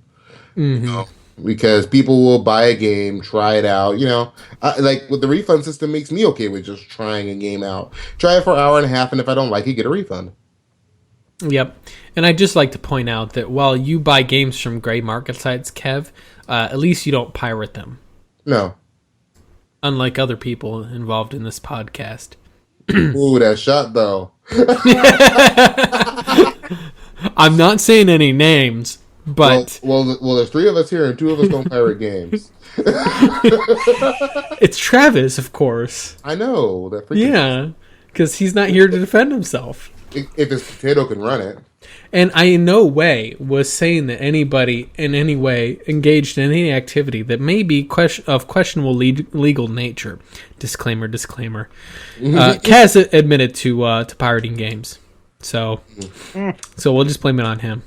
Mm-hmm. You know? Because people will buy a game, try it out. You know, like with the refund system, makes me okay with just trying a game out. Try it for an hour and a half, and if I don't like it, get a refund. Yep. And I'd just like to point out that while you buy games from gray market sites, Kev, at least you don't pirate them. No. Unlike other people involved in this podcast. Ooh, that shot, though. I'm not saying any names, but... Well, there's 3 of us here, and 2 of us don't pirate games. It's Travis, of course. I know. Yeah, because he's not here to defend himself. If his potato can run it. And I in no way was saying that anybody in any way engaged in any activity that may be of questionable legal nature. Disclaimer. Kaz admitted to pirating games. So we'll just blame it on him.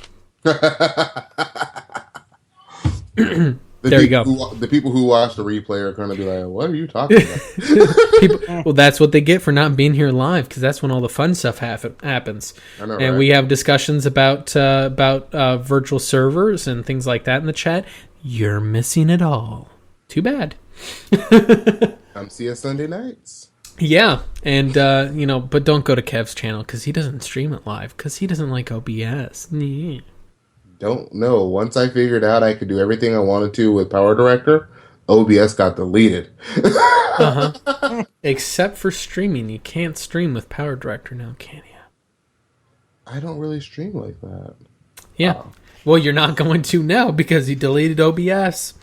There you go. The people who watch the replay are going to be like, what are you talking about? Well, that's what they get for not being here live, because that's when all the fun stuff happens. I know, and right? we have discussions about virtual servers and things like that in the chat. You're missing it all. Too bad. Come see us Sunday nights. Yeah, and but don't go to Kev's channel because he doesn't stream it live because he doesn't like OBS. Don't know. Once I figured out I could do everything I wanted to with Power Director, OBS got deleted. Except for streaming. You can't stream with Power Director now, can you? I don't really stream like that. Yeah. Oh. Well, you're not going to now because he deleted OBS.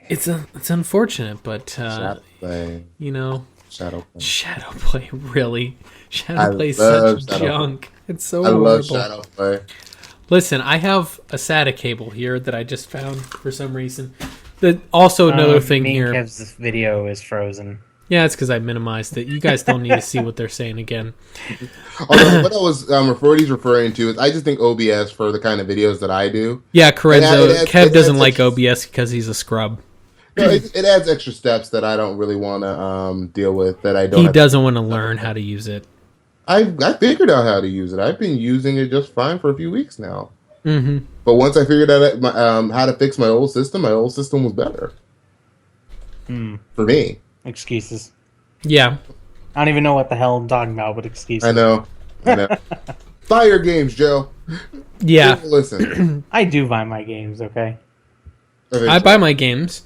It's unfortunate, but Shadowplay. Shadowplay, really? Shadowplay is such junk. It's so horrible. I love Shadowplay. Listen, I have a SATA cable here that I just found for some reason. Also, another thing here. Kev's video is frozen. Yeah, it's because I minimized it. You guys don't need to see what they're saying again. Although, what I was referring to is I just think OBS for the kind of videos that I do. Yeah, Corenzo. Kev doesn't like OBS because he's a scrub. No, it adds extra steps that I don't really want to deal with. That I don't. He doesn't want to learn how to use it. I figured out how to use it. I've been using it just fine for a few weeks now. Mm-hmm. But once I figured out how to fix my old system was better. For me. Excuses. Yeah. I don't even know what the hell I'm talking about, but excuses. I know. Buy your games, Joe. Yeah. Listen. I do buy my games, okay? Eventually. I buy my games.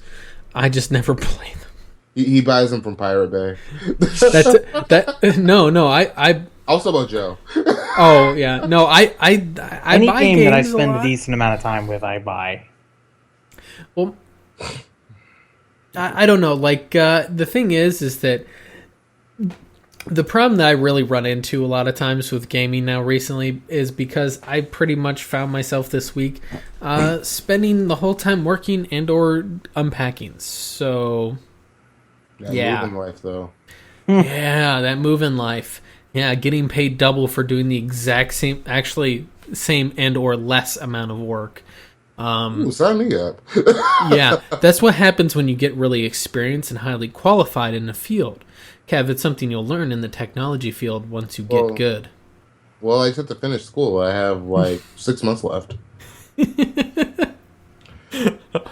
I just never play them. He buys them from Pirate Bay. No. I also about Joe. Oh yeah, no. I Any buy game games that I spend a decent amount of time with, I buy. Well, I don't know. Like the thing is that the problem that I really run into a lot of times with gaming now recently is because I pretty much found myself this week spending the whole time working and or unpacking. So. Yeah. Moving life, though. Yeah, that moving life. Yeah, getting paid double for doing the exact same and or less amount of work. Ooh, sign me up. Yeah, that's what happens when you get really experienced and highly qualified in the field. Kev, it's something you'll learn in the technology field once you get good. Well, I just have to finish school. I have 6 months left.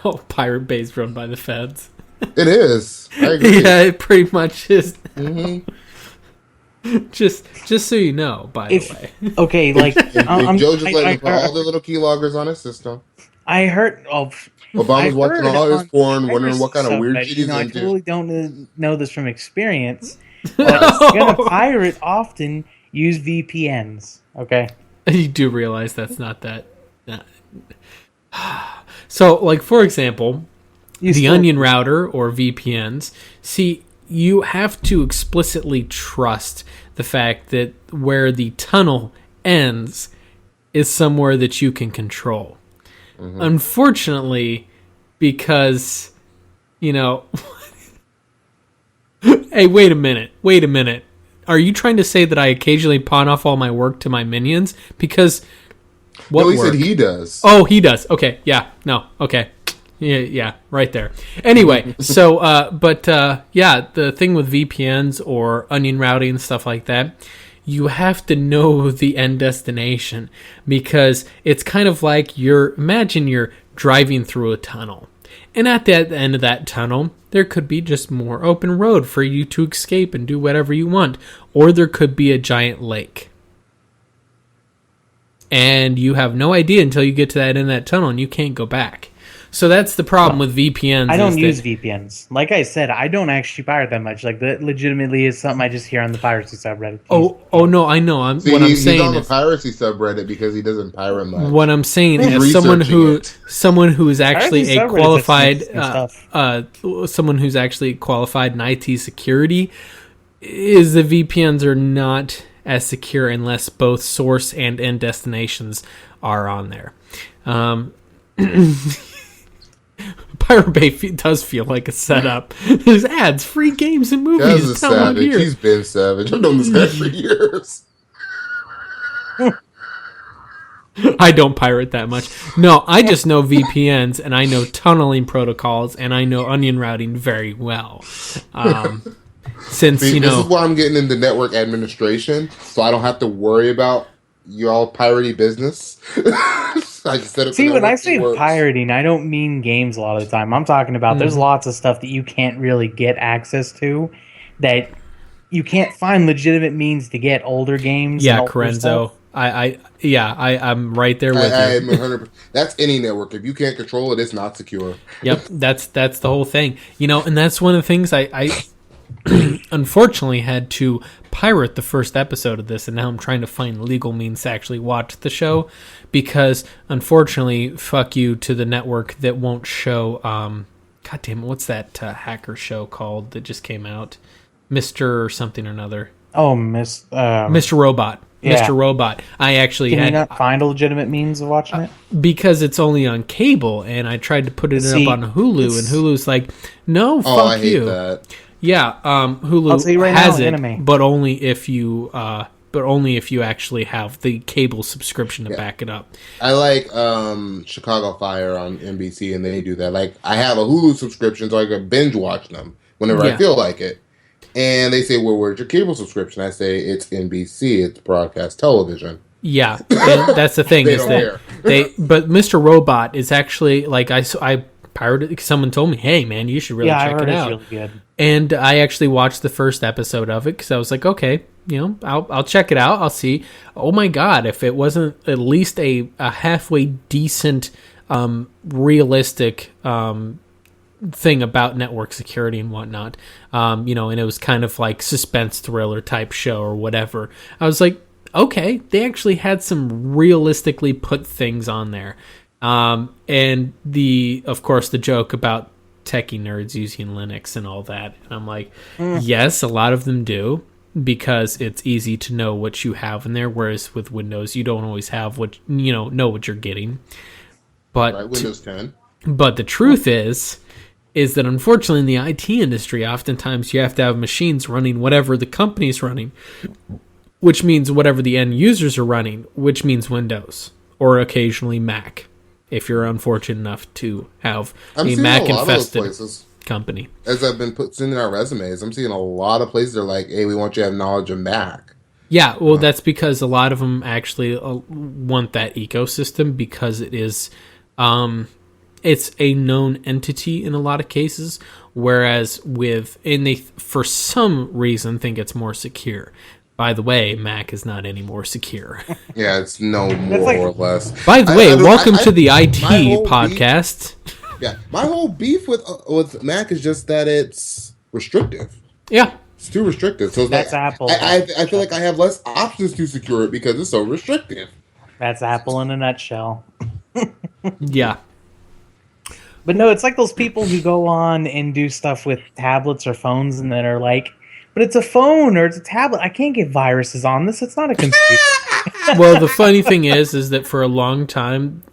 Oh, Pirate Bay's run by the feds. It is. I agree. Yeah, it pretty much is. Mm-hmm. Just so you know, by the way. Okay, like Joe just let me put all the little keyloggers on his system. I heard. Obama's watching all his porn, wondering what kind of weird shit he's into. I totally don't know this from experience. But if you're gonna pirate, often use VPNs. Okay. You do realize that's not that. So, like for example. the onion router or VPNs. See, you have to explicitly trust the fact that where the tunnel ends is somewhere that you can control. Mm-hmm. Unfortunately, because, you know... Hey, wait a minute. Are you trying to say that I occasionally pawn off all my work to my minions? Because... What no, he work? said he does. Oh, he does. Okay, yeah, no, okay. Yeah, right there. Anyway, so, yeah, the thing with VPNs or onion routing and stuff like that, you have to know the end destination, because it's kind of like imagine you're driving through a tunnel, and at the end of that tunnel, there could be just more open road for you to escape and do whatever you want, or there could be a giant lake. And you have no idea until you get to that end of that tunnel, and you can't go back. So that's the problem with VPNs. I don't use VPNs. Like I said, I don't actually pirate that much. Like, that legitimately is something I just hear on the piracy subreddit. Oh no, I know. He's on the piracy subreddit because he doesn't pirate much. What I'm saying is someone who is actually a qualified, someone who's actually qualified in IT security, is the VPNs are not as secure unless both source and end destinations are on there. Pirate Bay does feel like a setup. There's ads, free games and movies. That's a savage. He's been savage. I've known this guy for years. I don't pirate that much. No, I just know VPNs, and I know tunneling protocols, and I know onion routing very well. Since, this is why I'm getting into network administration, so I don't have to worry about y'all piratey business. I just set up. See, when I say pirating, I don't mean games a lot of the time. I'm talking about there's lots of stuff that you can't really get access to, that you can't find legitimate means to get older games. Yeah, Corenzo. I'm right there with you. 100%. That's any network. If you can't control it, it's not secure. Yep, that's the whole thing. And that's one of the things I unfortunately had to pirate the first episode of this, and now I'm trying to find legal means to actually watch the show, because unfortunately, fuck you to the network that won't show god damn it, what's that hacker show called that just came out? Mr. something or another. Oh, Mr. Robot. Yeah. Mr. Robot. I actually Can you not find a legitimate means of watching it? Because it's only on cable, and I tried to put it up on Hulu, and Hulu's like, no, fuck I hate you. That. Yeah, Hulu has it, but only if you actually have the cable subscription to back it up. I like Chicago Fire on NBC, and they do that. Like, I have a Hulu subscription, so I can binge watch them whenever I feel like it. And they say, well, where's your cable subscription? I say, it's NBC, it's broadcast television. Yeah, that's the thing. But Mr. Robot is actually, like, I pirated it. Someone told me, hey, man, you should really check it out. It's really good. And I actually watched the first episode of it because I was like, okay, I'll check it out. I'll see. Oh my God, if it wasn't at least a halfway decent, realistic thing about network security and whatnot, and it was kind of like suspense thriller type show or whatever. I was like, okay, they actually had some realistically put things on there. And of course, the joke about techie nerds using Linux and all that. And I'm like, yes, a lot of them do, because it's easy to know what you have in there. Whereas with Windows, you don't always have know what you're getting. But right, Windows 10. But the truth is that unfortunately in the IT industry, oftentimes you have to have machines running whatever the company's running, which means whatever the end users are running, which means Windows or occasionally Mac, if you're unfortunate enough to have a Mac-infested company. As I've been sending out resumes, I'm seeing a lot of places that are like, hey, we want you to have knowledge of Mac. Yeah, well, that's because a lot of them actually want that ecosystem, because it is... it's a known entity in a lot of cases, whereas they for some reason think it's more secure. By the way, Mac is not any more secure. Yeah, it's no more or less. By the way, welcome to the IT podcast. My whole beef with Mac is just that it's restrictive. Yeah. It's too restrictive. So that's Apple. I feel like I have less options to secure it because it's so restrictive. That's Apple in a nutshell. Yeah. But no, it's like those people who go on and do stuff with tablets or phones and then are like, but it's a phone or it's a tablet. I can't get viruses on this. It's not a computer. Well, the funny thing is that for a long time,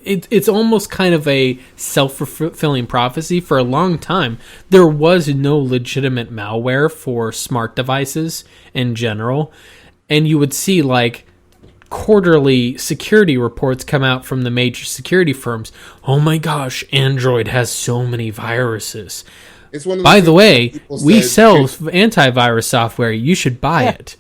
it's almost kind of a self-fulfilling prophecy. For a long time, there was no legitimate malware for smart devices in general. And you would see, like, quarterly security reports come out from the major security firms. Oh my gosh, Android has so many viruses. It's one of By the way, we sell antivirus software. You should buy it.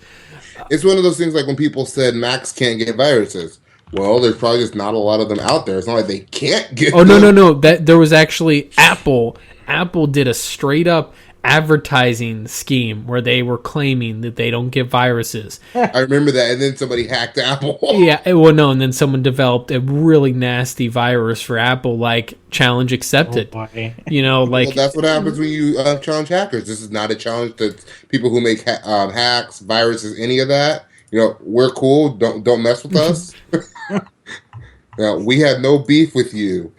It's one of those things like when people said Macs can't get viruses. Well, there's probably just not a lot of them out there. It's not like they can't get them. No. That there was actually Apple. Apple did a straight up advertising scheme where they were claiming that they don't get viruses. I remember that, and then somebody hacked Apple. Yeah, well, no, and then someone developed a really nasty virus for Apple, like challenge accepted. Oh, you know, like well, that's what happens when you challenge hackers. This is not a challenge to people who make hacks, viruses, any of that. You know, we're cool. Don't mess with us. We have no beef with you.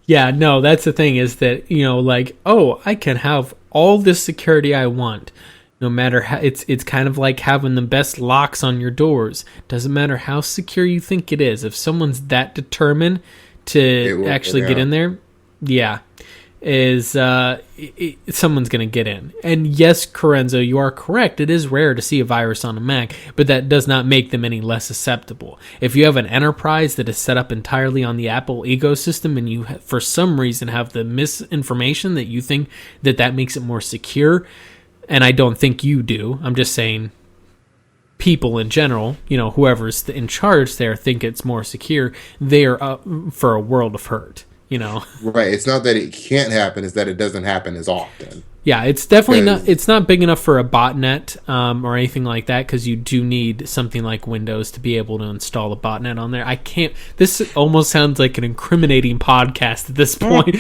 Yeah, no, that's the thing is that, you know, like, oh, I can have all this security I want. No matter how, it's kind of like having the best locks on your doors. Doesn't matter how secure you think it is. If someone's that determined to actually get in there, yeah, someone's going to get in. And yes, Corenzo, you are correct. It is rare to see a virus on a Mac, but that does not make them any less susceptible. If you have an enterprise that is set up entirely on the Apple ecosystem and you, for some reason, have the misinformation that you think that makes it more secure, and I don't think you do, I'm just saying people in general, you know, whoever's in charge there think it's more secure, they are up for a world of hurt. You know, right? It's not that it can't happen; it's that it doesn't happen as often. Yeah, it's definitely not. It's not big enough for a botnet or anything like that because you do need something like Windows to be able to install a botnet on there. I can't. This almost sounds like an incriminating podcast at this point.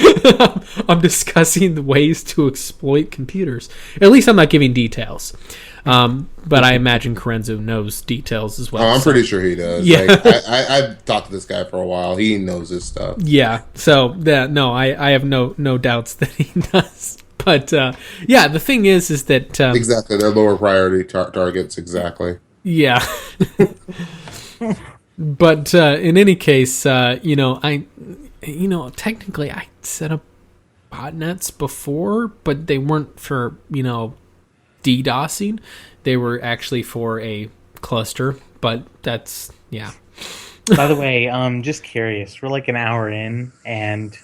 I'm discussing the ways to exploit computers. At least I'm not giving details. But I imagine Corenzo knows details as well. Oh, I'm pretty sure he does. Yeah. Like, I've talked to this guy for a while. He knows his stuff. Yeah. So no, I have no doubts that he does. But yeah, the thing is that exactly, they're lower priority targets. Exactly. Yeah. But in any case, technically I set up botnets before, but they weren't for DDoSing. They were actually for a cluster, but that's, yeah. By the way, just curious, we're like an hour in, and it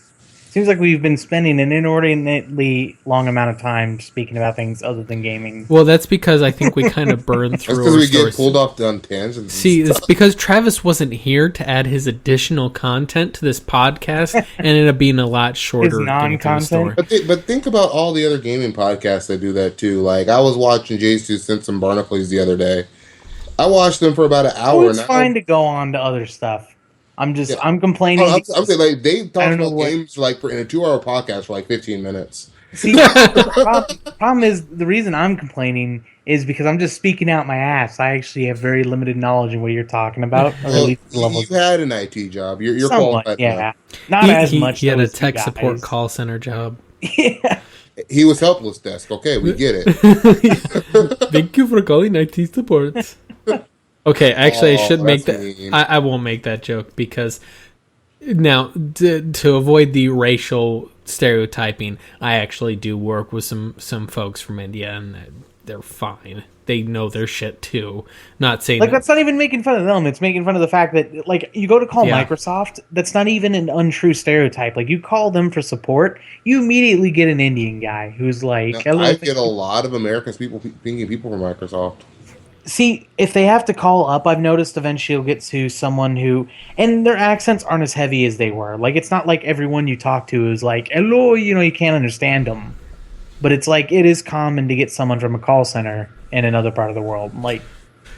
seems like we've been spending an inordinately long amount of time speaking about things other than gaming. Well, that's because I think we kind of burned through. That's because we get pulled off on tangents. See, it's because Travis wasn't here to add his additional content to this podcast, and it ended up being a lot shorter. His non-content. But think about all the other gaming podcasts that do that too. Like I was watching J2 Simpson Barnacles the other day. I watched them for about an hour. It's fine to go on to other stuff. I'm complaining. I'm saying like they talk about games like in a 2-hour podcast for like 15 minutes. See, the problem is the reason I'm complaining is because I'm just speaking out my ass. I actually have very limited knowledge of what you're talking about. You've had an IT job. You're qualified. Yeah, not as much. He had a tech support call center job. Yeah. He was helpless desk. Okay, we get it. Thank you for calling IT support. Okay, actually, I should make that. I won't make that joke because now to avoid the racial stereotyping, I actually do work with some folks from India, and they're fine. They know their shit too. Not saying that's not even making fun of them. It's making fun of the fact that like you go to call Microsoft. That's not even an untrue stereotype. Like you call them for support, you immediately get an Indian guy who's like. I get a lot of Americans pinging people from Microsoft. See, if they have to call up, I've noticed eventually you'll get to someone who, and their accents aren't as heavy as they were. Like, it's not like everyone you talk to is like, hello, you can't understand them. But it's like, it is common to get someone from a call center in another part of the world. Like,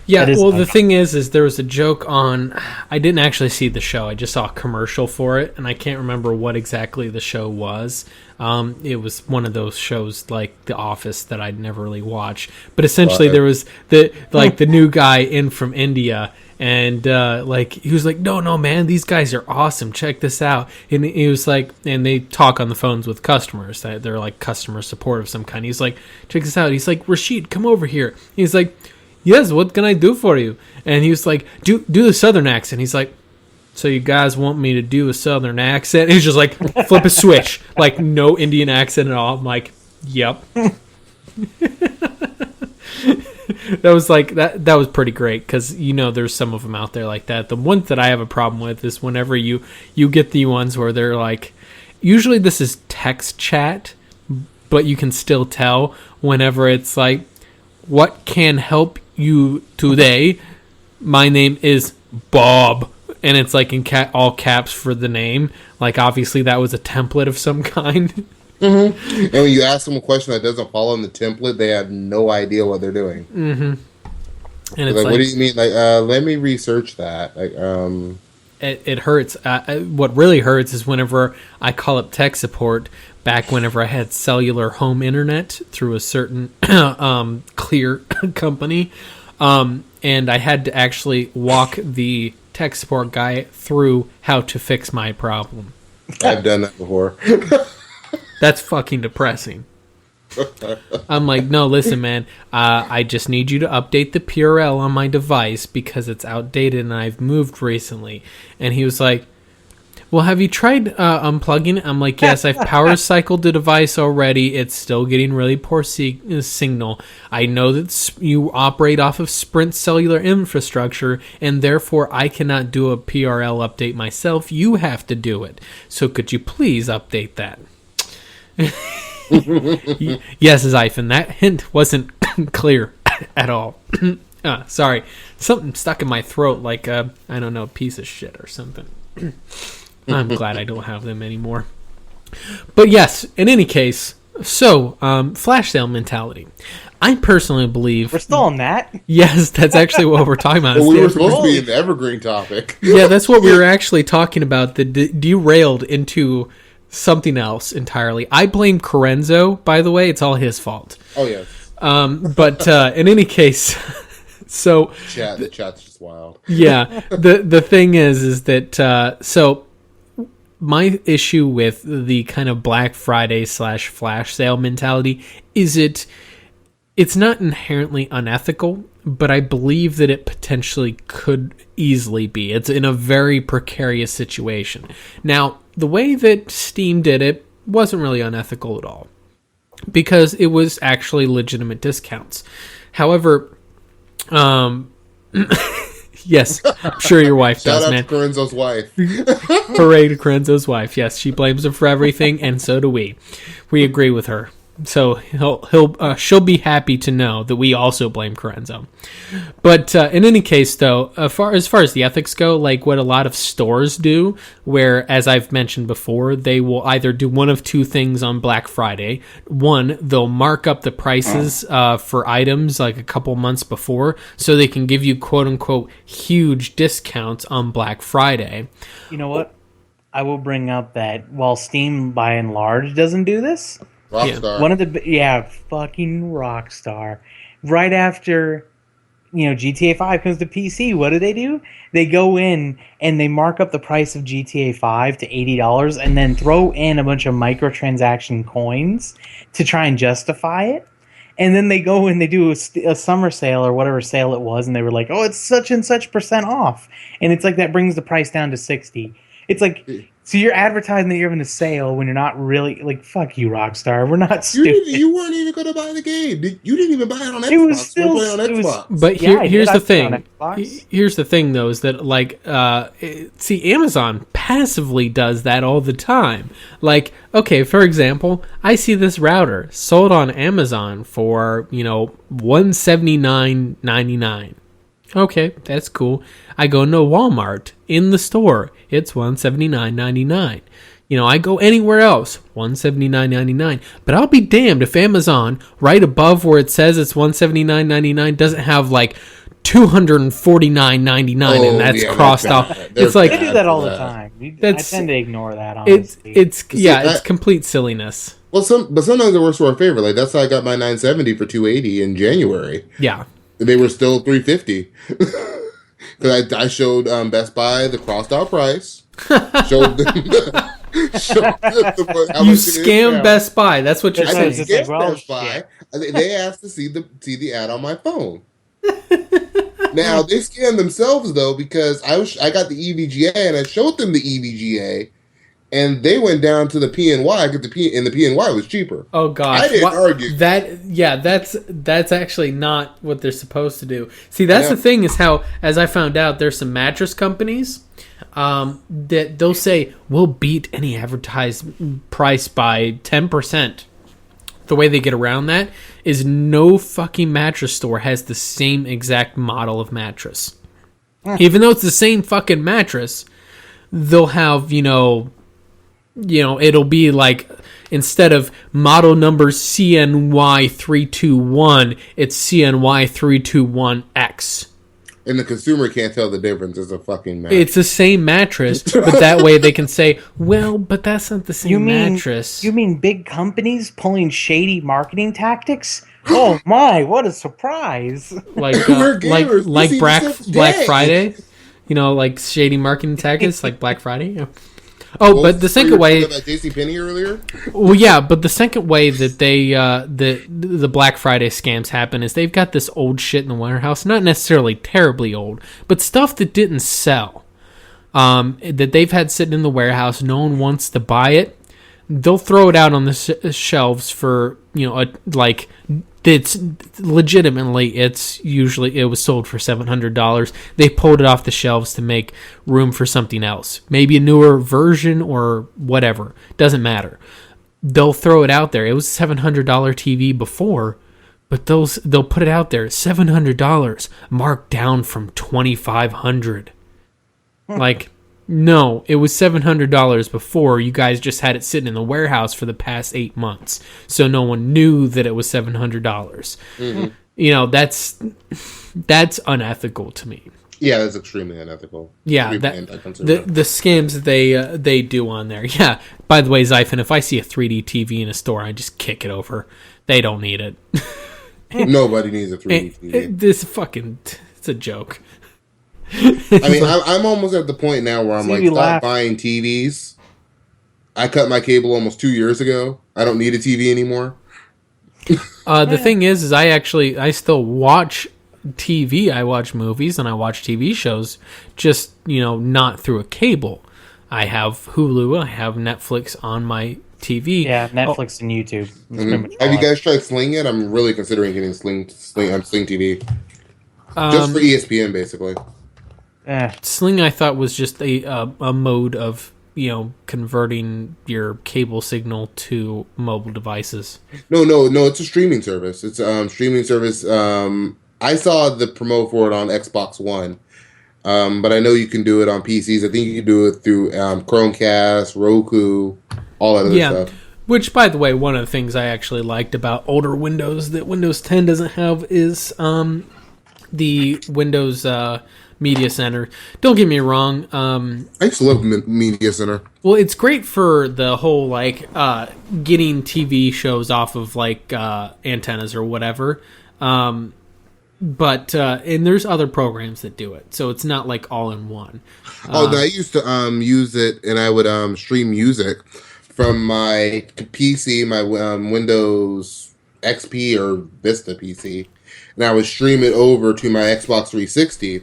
yeah, well, the thing is there was a joke on, I didn't actually see the show. I just saw a commercial for it, and I can't remember what exactly the show was. It was one of those shows like The Office that I'd never really watched. But essentially there was the new guy in from India, And like he was like, no, man, these guys are awesome. Check this out. And he was like, and they talk on the phones with customers. They're like customer support of some kind. He's like, check this out. He's like, Rashid, come over here. He's like, yes, what can I do for you? And he was like, do the Southern accent. He's like, so you guys want me to do a Southern accent? And he's just like, flip a switch, like no Indian accent at all. I'm like, yep. That was like that was pretty great because there's some of them out there like that. The one that I have a problem with is whenever you get the ones where they're like, usually this is text chat, but you can still tell whenever it's like, what can help you today? My name is Bob, and it's like in all caps for the name. Like obviously that was a template of some kind. Mm-hmm. And when you ask them a question that doesn't follow in the template, they have no idea what they're doing. Mm-hmm. And it's like, what do you mean? Like, let me research that. Like, it hurts. What really hurts is whenever I call up tech support. Back whenever I had cellular home internet through a certain clear company, and I had to actually walk the tech support guy through how to fix my problem. I've done that before. That's fucking depressing. I'm like, no, listen, man. I just need you to update the PRL on my device because it's outdated and I've moved recently. And he was like, well, have you tried unplugging it? I'm like, yes, I've power cycled the device already. It's still getting really poor signal. I know that you operate off of Sprint cellular infrastructure, and therefore I cannot do a PRL update myself. You have to do it. So could you please update that? Yes, Zyphon, that hint wasn't clear at all. Sorry, something stuck in my throat like I don't know, a piece of shit or something. I'm glad I don't have them anymore. But yes, in any case, so flash sale mentality. I personally believe we're still on that. Yes, that's actually what we're talking about. Well, we were supposed to be an evergreen topic. Yeah, that's what we were actually talking about. That derailed into something else entirely. I blame Corenzo, by the way. It's all his fault. Oh, yes. But in any case, so... The chat's just wild. Yeah. The thing is that... so my issue with the kind of Black Friday / flash sale mentality is it's not inherently unethical, but I believe that it potentially could easily be. It's in a very precarious situation. Now, the way that Steam did it wasn't really unethical at all, because it was actually legitimate discounts. However, yes, I'm sure your wife does, man. Shout out to Corenzo's wife. Hooray to Corenzo's wife. Yes, she blames him for everything, and so do we. We agree with her. So she'll be happy to know that we also blame Corenzo. But in any case, though, as far as the ethics go, like what a lot of stores do, where, as I've mentioned before, they will either do one of two things on Black Friday. One, they'll mark up the prices for items like a couple months before, so they can give you quote-unquote huge discounts on Black Friday. You know what? I will bring up that while Steam, by and large, doesn't do this... Rockstar. One of the fucking Rockstar. Right after GTA 5 comes to PC, what do? They go in and they mark up the price of GTA 5 to $80 and then throw in a bunch of microtransaction coins to try and justify it. And then they go and they do a summer sale or whatever sale it was, and they were like, "Oh, it's such and such % off," and it's like that brings the price down to 60. It's like, so you're advertising that you're having a sale when you're not really, like, fuck you, Rockstar. We're not stupid. You weren't even going to buy the game. You didn't even buy it on Xbox. It was still on Xbox. But here's the thing. Here's the thing, though, is that, like, see, Amazon passively does that all the time. Like, okay, for example, I see this router sold on Amazon for, $179.99. Okay, that's cool. I go into Walmart in the store. It's $179.99. I go anywhere else, $179.99. But I'll be damned if Amazon, right above where it says it's $179.99, doesn't have like $249.99, and that's crossed off. It's like they do that all the time. I tend to ignore that. Honestly, it's complete silliness. Well, sometimes it works to our favor. Like that's how I got my 970 for $280 in January. Yeah. They were still $350. Because I showed Best Buy the crossed out price. Showed them you scam Best Buy. That's what you're saying. I scammed Best Buy. They asked to see the ad on my phone. Now they scammed themselves though, because I got the EVGA and I showed them the EVGA, and they went down to the PNY because the PNY was cheaper. Oh gosh, I didn't argue that. Yeah, that's actually not what they're supposed to do. See, that's the thing is how, as I found out, there's some mattress companies that they'll say we'll beat any advertised price by 10%. The way they get around that is no fucking mattress store has the same exact model of mattress. Even though it's the same fucking mattress, they'll have, it'll be like, instead of model number CNY321, it's CNY321X. And the consumer can't tell the difference. It's a fucking mattress. It's the same mattress, but that way they can say, well, but that's not the same mattress. You mean big companies pulling shady marketing tactics? Oh my, what a surprise. Like Black Friday? Like shady marketing tactics like Black Friday? Yeah. Oh, but the second way, JCPenney earlier. Well, yeah, but the second way that they the Black Friday scams happen is they've got this old shit in the warehouse, not necessarily terribly old, but stuff that didn't sell, that they've had sitting in the warehouse. No one wants to buy it. They'll throw it out on the shelves for it's legitimately. It was sold for $700. They pulled it off the shelves to make room for something else, maybe a newer version or whatever. Doesn't matter. They'll throw it out there. It was a $700 TV before, but they'll put it out there $700 marked down from $2,500. Like, no, it was $700 before. You guys just had it sitting in the warehouse for the past 8 months, so no one knew that it was $700. Mm-hmm. That's unethical to me. Yeah, that's extremely unethical. Yeah, the scams that they do on there. Yeah. By the way, Zyphon, if I see a 3D TV in a store, I just kick it over. They don't need it. Nobody needs a 3D TV. It's a joke. I mean, I'm almost at the point now where I'm stop buying TVs. I cut my cable almost 2 years ago. I don't need a TV anymore. The thing is I still watch TV. I watch movies and I watch TV shows, just, not through a cable. I have Hulu, I have Netflix on my TV. Yeah, Netflix and YouTube. Mm-hmm. Have you guys tried Sling yet? I'm really considering getting Sling TV. Just for ESPN, basically. Sling, I thought, was just a mode of converting your cable signal to mobile devices. No, it's a streaming service. It's a streaming service. I saw the promo for it on Xbox One, but I know you can do it on PCs. I think you can do it through Chromecast, Roku, all that other stuff. Which, by the way, one of the things I actually liked about older Windows that Windows 10 doesn't have is the Windows Media Center. Don't get me wrong. I used to love Media Center. Well, it's great for the whole getting TV shows off of antennas or whatever. But and there's other programs that do it, so it's not all in one. I used to use it, and I would stream music from my PC, my Windows XP or Vista PC, and I would stream it over to my Xbox 360.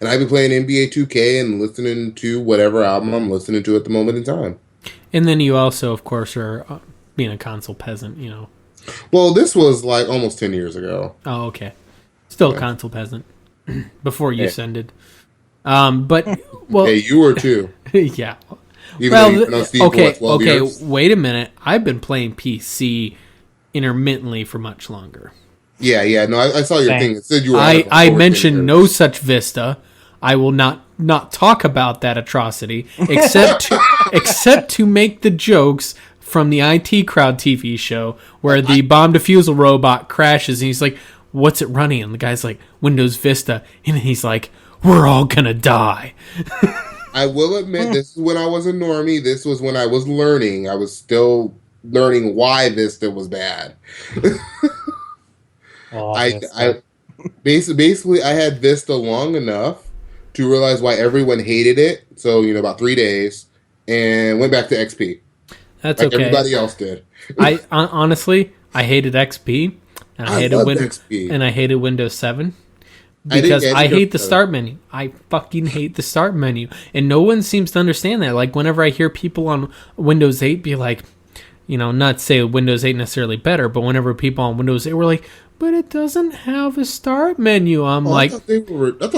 And I'd be playing NBA 2K and listening to whatever album I'm listening to at the moment in time. And then you also, of course, are being a console peasant, Well, this was almost 10 years ago. Oh, okay. Still a console peasant before you ascended. But, well... Hey, you were too. Yeah. Years. Wait a minute. I've been playing PC intermittently for much longer. Yeah. No, I saw your thing. It said you were. I mentioned no such Vista. I will not talk about that atrocity, except to make the jokes from the IT Crowd TV show where the bomb defusal robot crashes and he's like, "What's it running?" And the guy's like, "Windows Vista," and he's like, "We're all gonna die." I will admit, this is when I was a normie. This was when I was learning. I was still learning why Vista was bad. I basically I had Vista long enough to realize why everyone hated it. So, about 3 days, and went back to XP. That's like okay. Everybody else did. I honestly, I hated XP, and I hated XP. and I hated Windows 7 because I hate the 7. start menu. I fucking hate the start menu, and no one seems to understand that. Like whenever I hear people on Windows 8 be like, not say Windows 8 necessarily better, but whenever people on Windows 8 were like, but it doesn't have a start menu. I'm like, I thought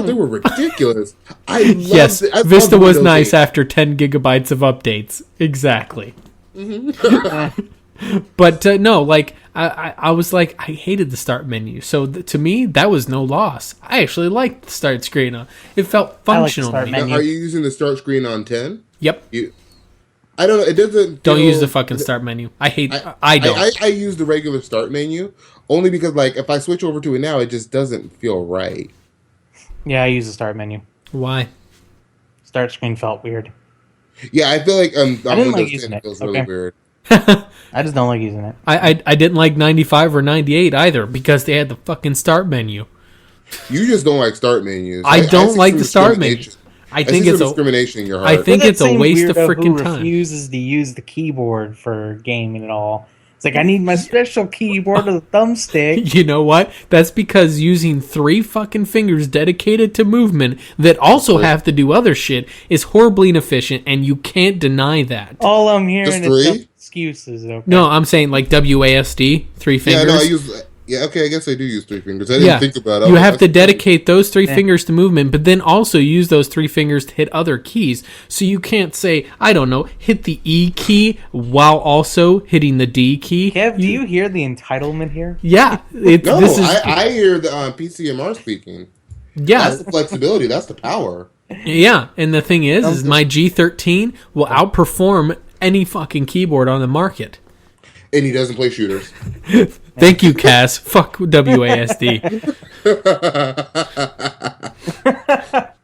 they were ridiculous. Yes, Vista was nice after 10 gigabytes of updates. Exactly. But no, like I was like, I hated the start menu. So to me, that was no loss. I actually liked the start screen. It felt functional. I like the start menu. Are you using the start screen on 10? Yep. I don't know. It doesn't. Don't use the fucking start menu. I don't. I use the regular start menu only because, like, if I switch over to it now, it just doesn't feel right. Yeah, I use the start menu. Why? Start screen felt weird. Yeah, I feel like I didn't like using it. Feels really weird. I just don't like using it. I didn't like 95 or 98 either because they had the fucking start menu. You just don't like start menus. I don't like the start menu. I think it's discrimination in your heart. I think it's a waste of freaking time. Who refuses to use the keyboard for gaming at all? It's like, I need my special keyboard with a thumbstick. You know what? That's because using 3 fucking fingers dedicated to movement that also have to do other shit is horribly inefficient, and you can't deny that. All I'm hearing is Just 3? excuses. Okay? No, I'm saying like WASD, 3 fingers. Yeah, no, I use. Yeah, okay, I guess I do use 3 fingers. I didn't think about it. You have to dedicate those 3 fingers to movement, but then also use those 3 fingers to hit other keys. So you can't say, I don't know, hit the E key while also hitting the D key. Kev, do you hear the entitlement here? Yeah. I hear the PCMR speaking. Yeah. That's the flexibility. That's the power. Yeah, and the thing is my G13 will outperform any fucking keyboard on the market. And he doesn't play shooters. Thank you, Cass. Fuck WASD.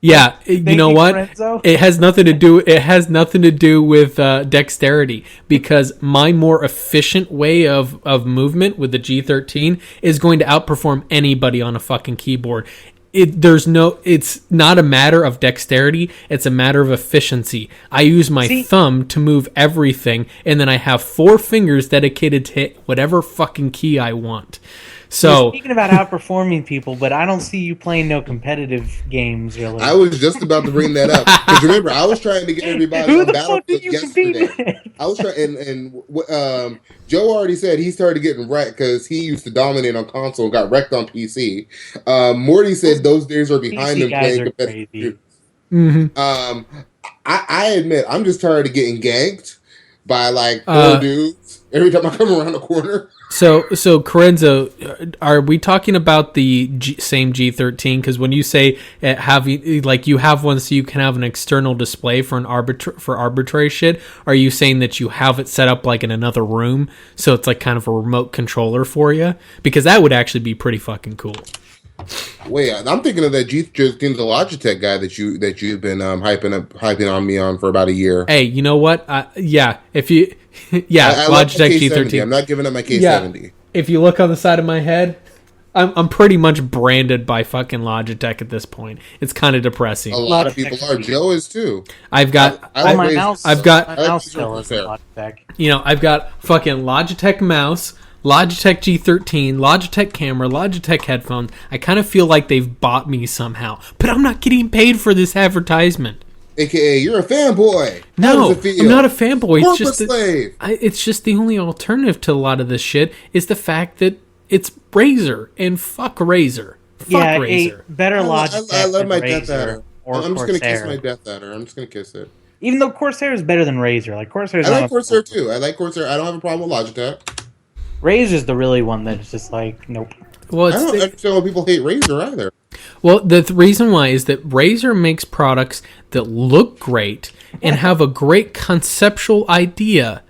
Yeah, you know what? Lorenzo. It has nothing to do. It has nothing to do with dexterity, because my more efficient way of movement with the G13 is going to outperform anybody on a fucking keyboard. It's not a matter of dexterity, it's a matter of efficiency. I use my thumb to move everything, and then I have 4 fingers dedicated to hit whatever fucking key I want. So you're speaking about outperforming people, but I don't see you playing no competitive games, really. I was just about to bring that up. Because remember, I was trying to get everybody on Battlefield yesterday. I was trying, and Joe already said he started getting wrecked because he used to dominate on console and got wrecked on PC. Morty said those days are behind him playing competitive. mm-hmm. I admit, I'm just tired of getting ganked by like 4 dudes every time I come around the corner. So Corenzo, are we talking about the same G13? Because when you say you have one so you can have an external display for arbitrary shit, are you saying that you have it set up like in another room so it's like kind of a remote controller for you? Because that would actually be pretty fucking cool. Wait, I'm thinking of that G13, the Logitech guy that you've been hyping on me on for about a year. Hey, you know what? If you I Logitech G70. G13. I'm not giving up my K70. Yeah. If you look on the side of my head, I'm pretty much branded by fucking Logitech at this point. It's kind of depressing. A lot of people are. Joe is too. I've got my mouse still is Logitech. I've got fucking Logitech mouse, Logitech G13, Logitech camera, Logitech headphones. I kind of feel like they've bought me somehow, but I'm not getting paid for this advertisement. AKA, you're a fanboy. No, I'm not a fanboy. Slave. It's just the only alternative to a lot of this shit is the fact that it's Razer, and fuck Razer. Fuck Razer. Better Logitech. I love my Razer Death Adder. I'm just gonna kiss my Death Adder. I'm just gonna kiss it. Even though Corsair is better than Razer, like Corsair. I like Corsair too. I like Corsair. I don't have a problem with Logitech. Razer's the really one that's just like nope. Well, I don't understand why people hate Razer either. Well, the reason why is that Razer makes products that look great and have a great conceptual idea,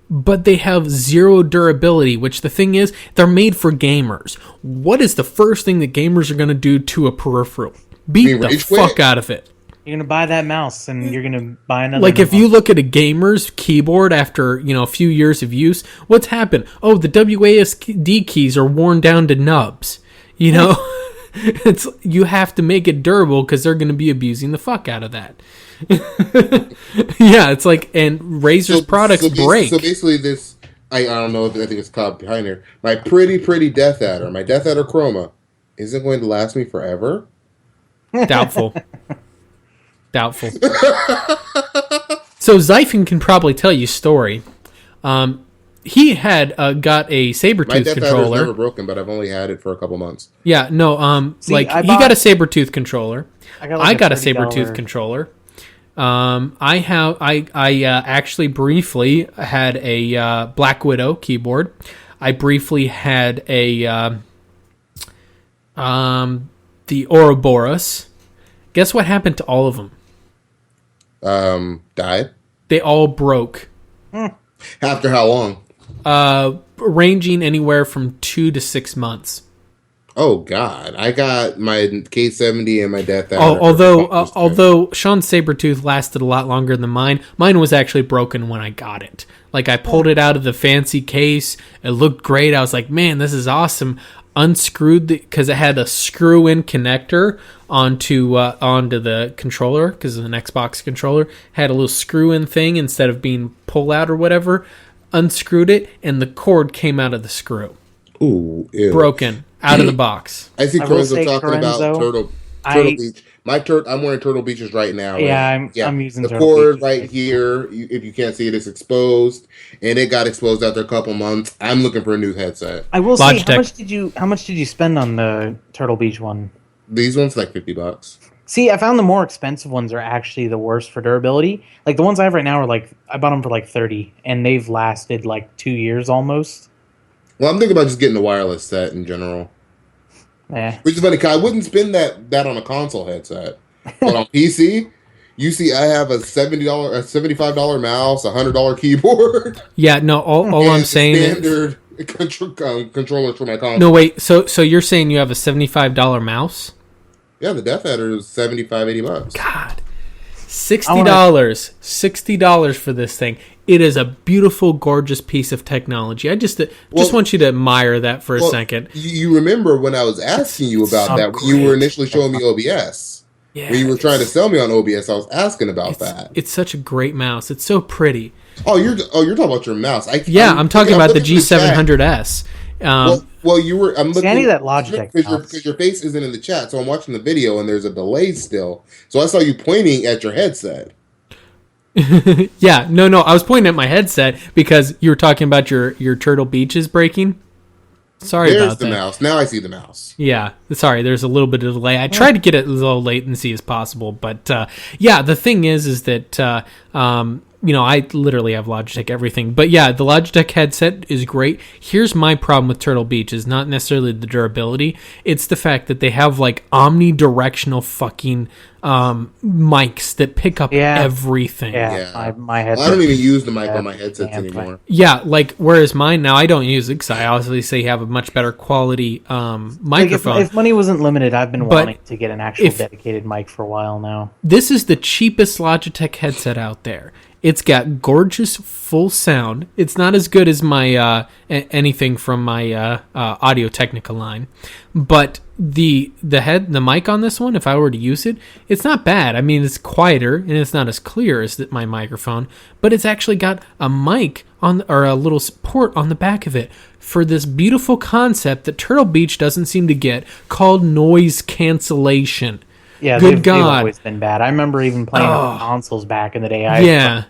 but they have zero durability, which the thing is, they're made for gamers. What is the first thing that gamers are going to do to a peripheral? Beat the fuck out of it. You're going to buy that mouse and you're going to buy another Like, if you look at a gamer's keyboard after, a few years of use, what's happened? Oh, the WASD keys are worn down to nubs. It's you have to make it durable because they're going to be abusing the fuck out of that. Yeah, it's like, and Razer's products break. So basically, this I don't know if I think it's called behind here. My pretty Death Adder, my Death Adder Chroma, is it going to last me forever? Doubtful. So Zyphon can probably tell you a story. He had got a Sabertooth my Death controller. Adder's never broken, but I've only had it for a couple months. Yeah, no, See, he got a Sabertooth controller. I got a Sabertooth controller. I actually briefly had a Black Widow keyboard. I briefly had a the Ouroboros. Guess what happened to all of them? Died? They all broke. After how long? Ranging anywhere from 2 to 6 months. Oh God! I got my K70 and my Death Adder. Although Sean's Sabertooth lasted a lot longer than mine. Mine was actually broken when I got it. Like, I pulled it out of the fancy case. It looked great. I was like, man, this is awesome. Unscrewed because it had a screw-in connector onto the controller, because an Xbox controller had a little screw-in thing instead of being pull-out or whatever. Unscrewed it, and the cord came out of the screw. Ooh, ew. Broken out of the box. I see Corenzo talking about Corenzo, Turtle Beach. I'm wearing Turtle Beaches right now. Yeah, I'm using the Turtle cord Beaches. right here. If you can't see it, it's exposed, and it got exposed after a couple months. I'm looking for a new headset. I will say, Logitech. how much did you spend on the Turtle Beach one? These ones like $50. See, I found the more expensive ones are actually the worst for durability. Like, the ones I have right now are like, I bought them for like $30, and they've lasted like 2 years almost. Well, I'm thinking about just getting a wireless set in general. Yeah. Which is funny, because I wouldn't spend that on a console headset. But on PC, you see I have a $75 mouse, a $100 keyboard. Yeah, no, all I'm saying is... standard controllers for my console. No, wait, so you're saying you have a $75 mouse? Yeah, the Death Adder is $75-$80. God. $60 for this thing. It is a beautiful, gorgeous piece of technology. I just want you to admire that for a second. You remember when I was asking you about that, when you were initially showing me OBS. Yeah, when you were trying to sell me on OBS, I was asking about that. It's such a great mouse. It's so pretty. Oh, you're talking about your mouse. I'm talking about the G700S. Well, you were. I'm looking. I need that Logitech because your face isn't in the chat, so I'm watching the video and there's a delay still. So I saw you pointing at your headset. Yeah, no, I was pointing at my headset because you were talking about your Turtle Beaches breaking. Sorry about that. There's the mouse. Now I see the mouse. Yeah, sorry, there's a little bit of delay. I tried to get it as low latency as possible, but yeah, the thing is that I literally have Logitech everything. But yeah, the Logitech headset is great. Here's my problem with Turtle Beach is not necessarily the durability. It's the fact that they have like omnidirectional fucking mics that pick up everything. Yeah. My headset. I don't even use the mic on my headsets anymore. Yeah, like whereas mine now I don't use it because I obviously have a much better quality microphone. Like if money wasn't limited, I've been wanting to get an actual dedicated mic for a while now. This is the cheapest Logitech headset out there. It's got gorgeous full sound. It's not as good as my anything from my Audio Technica line, but the mic on this one, if I were to use it, it's not bad. I mean, it's quieter and it's not as clear as my microphone, but it's actually got a mic or a little port on the back of it for this beautiful concept that Turtle Beach doesn't seem to get, called noise cancellation. Yeah, they've always been bad. I remember even playing on consoles back in the day. Yeah.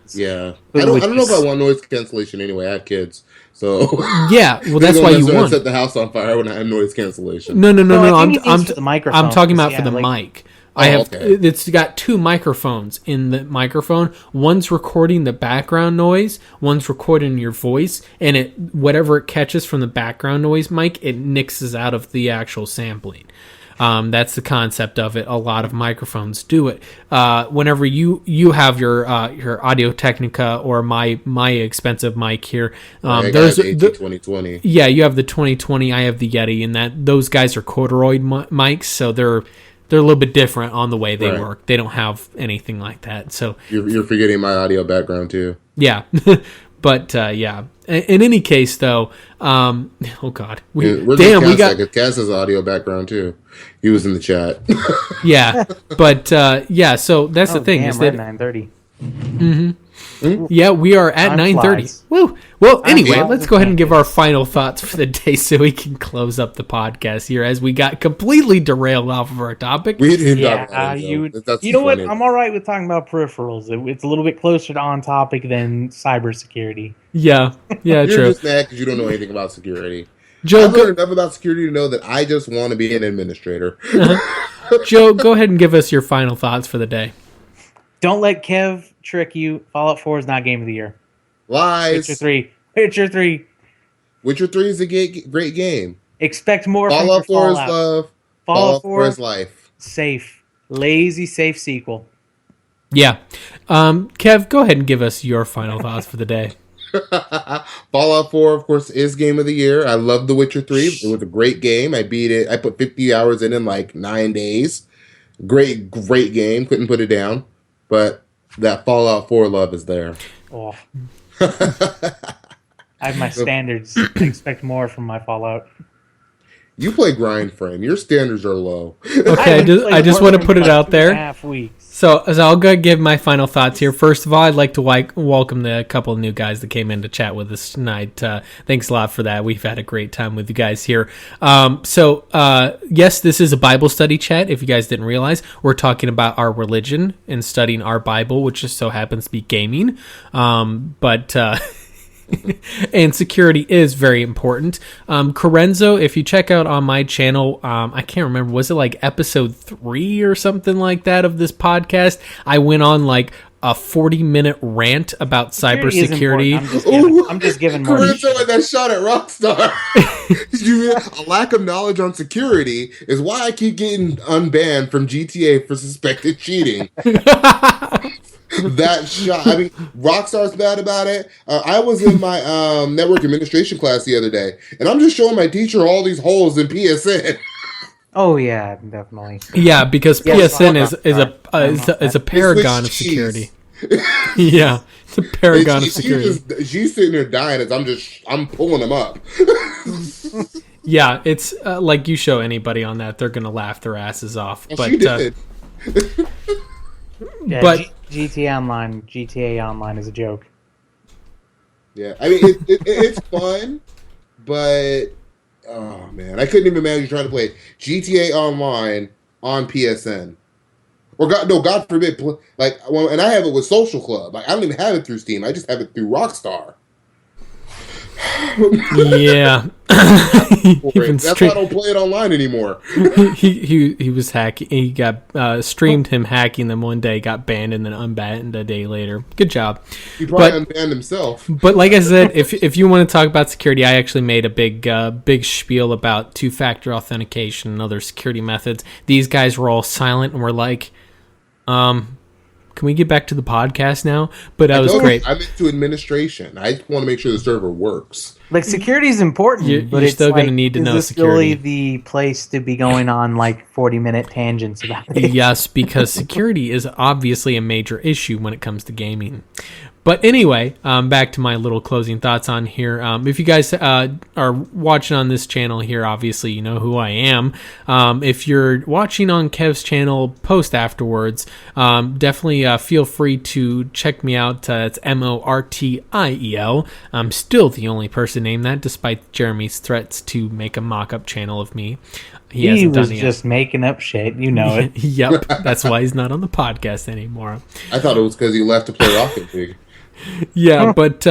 I don't know if I want noise cancellation anyway. I have kids, so yeah. Well, that's why you want set the house on fire when I have noise cancellation. No. I'm talking about for the mic. It's got two microphones in the microphone. One's recording the background noise. One's recording your voice, and whatever it catches from the background noise mic, it nixes out of the actual sampling. That's the concept of it. A lot of microphones do it. Whenever you have your Audio Technica or my expensive mic here, there's the 2020. Yeah, you have the 2020. I have the Yeti, and those guys are corduroy mics, so they're a little bit different on the way they work. They don't have anything like that. So you're forgetting my audio background too. Yeah. But yeah. In any case, though, oh god, we got Cass's audio background too. He was in the chat. Yeah, but yeah. So that's the thing. Is that 9:30? Yeah, we are at 9:30. Woo. Well, anyway, let's go ahead and give our final thoughts for the day so we can close up the podcast here, as we got completely derailed off of our topic. We didn't talk Yeah, about it, you know what? I'm all right with talking about peripherals. It's a little bit closer to on topic than cybersecurity. Yeah, You're true. just mad because you don't know anything about security. Joe, I've learned enough about security to know that I just want to be an administrator. Joe, go ahead and give us your final thoughts for the day. Don't let Kev trick you. Fallout 4 is not game of the year. Lies. Witcher 3. Witcher 3 is a great game. Expect more Fallout from 4 Fallout. is love. Fallout 4 is life. Safe. Lazy safe sequel. Yeah. Kev, go ahead and give us your final thoughts for the day. Fallout 4, of course, is game of the year. I love The Witcher 3. It was a great game. I beat it. I put 50 hours in like 9 days. Great game. Couldn't put it down. But that Fallout 4 love is there. Oh. I have my standards. I expect more from my Fallout. You play grind frame. Your standards are low. Okay, I just want to put it out there. 2.5 weeks. So, as I'll go give my final thoughts here. First of all, I'd like to welcome the couple of new guys that came in to chat with us tonight. Thanks a lot for that. We've had a great time with you guys here. Yes, this is a Bible study chat. If you guys didn't realize, we're talking about our religion and studying our Bible, which just so happens to be gaming. And security is very important. Corenzo, if you check out on my channel, I can't remember, was it like episode 3 or something like that of this podcast? I went on like a 40-minute rant about cybersecurity. I'm just giving more. Corenzo with that shot at Rockstar. A lack of knowledge on security is why I keep getting unbanned from GTA for suspected cheating. That shot. I mean, Rockstar's bad about it. I was in my network administration class the other day, and I'm just showing my teacher all these holes in PSN. Oh yeah, definitely. Yeah, because PSN is a paragon of security. Yeah, it's a paragon of security. She's sitting there dying as I'm pulling them up. Yeah, it's like you show anybody on that, they're gonna laugh their asses off. Well, but she did. Yeah, but GTA Online is a joke. Yeah, I mean it's fun, but oh man, I couldn't even imagine trying to play GTA Online on PSN. Or God forbid, and I have it with Social Club. Like I don't even have it through Steam. I just have it through Rockstar. Yeah. That's why I don't play it online anymore. he was hacking. He got streamed him hacking them one day, got banned, and then unbanned a day later. Good job. He probably unbanned himself. But like I said, if you want to talk about security, I actually made a big spiel about two-factor authentication and other security methods. These guys were all silent and were like, can we get back to the podcast now? But that was great. I'm into administration. I just want to make sure the server works. Like security is important, but you're it's still like, going to need to know is this security. really the place to be going on like 40-minute tangents about it? Yes, because security is obviously a major issue when it comes to gaming. But anyway, back to my little closing thoughts on here. If you guys are watching on this channel here, obviously you know who I am. If you're watching on Kev's channel post afterwards, definitely feel free to check me out. It's Mortiel. I'm still the only person named that, despite Jeremy's threats to make a mock-up channel of me. He was just making up shit. You know it. Yep, that's why he's not on the podcast anymore. I thought it was because he left to play Rocket League. Yeah, but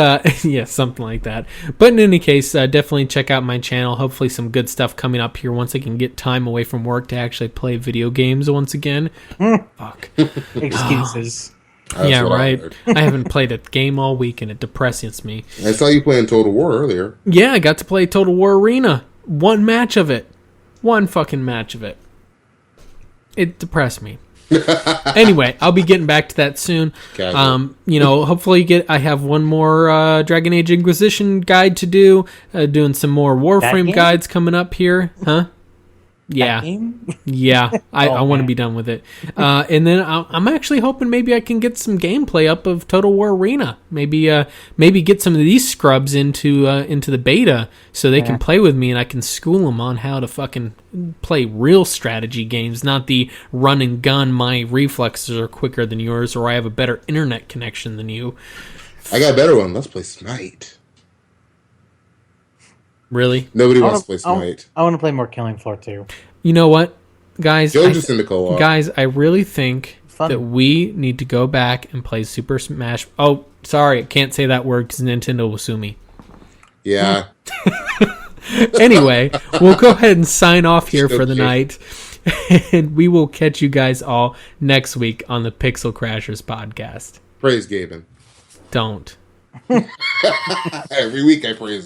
yeah, something like that. But in any case, definitely check out my channel. Hopefully some good stuff coming up here once I can get time away from work to actually play video games once again. Fuck. Excuses. Yeah, right. I haven't played a game all week and it depresses me. I saw you playing Total War earlier. Yeah, I got to play Total War Arena. One fucking match of it. It depressed me. Anyway, I'll be getting back to that soon. Hopefully I have one more Dragon Age Inquisition guide to do. Doing some more Warframe guides coming up here. Huh? Yeah. That game? Yeah, I want to man. be done with it. And then I'm actually hoping maybe I can get some gameplay up of Total War Arena. Maybe get some of these scrubs into the beta so they can play with me, and I can school them on how to fucking play real strategy games, not the run and gun. My reflexes are quicker than yours, or I have a better internet connection than you. I got a better one. Let's play Smite. Really? Nobody wants to play Smite. I want to play more Killing Floor 2. You know what, guys? Joe's just in the co-op. Guys, I really think Fun. that we need to go back and play Super Smash. Oh, sorry, I can't say that word because Nintendo will sue me. Yeah. Anyway, we'll go ahead and sign off here for the night. And we will catch you guys all next week on the Pixel Crashers podcast. Praise Gaben. Don't. Every week I praise him.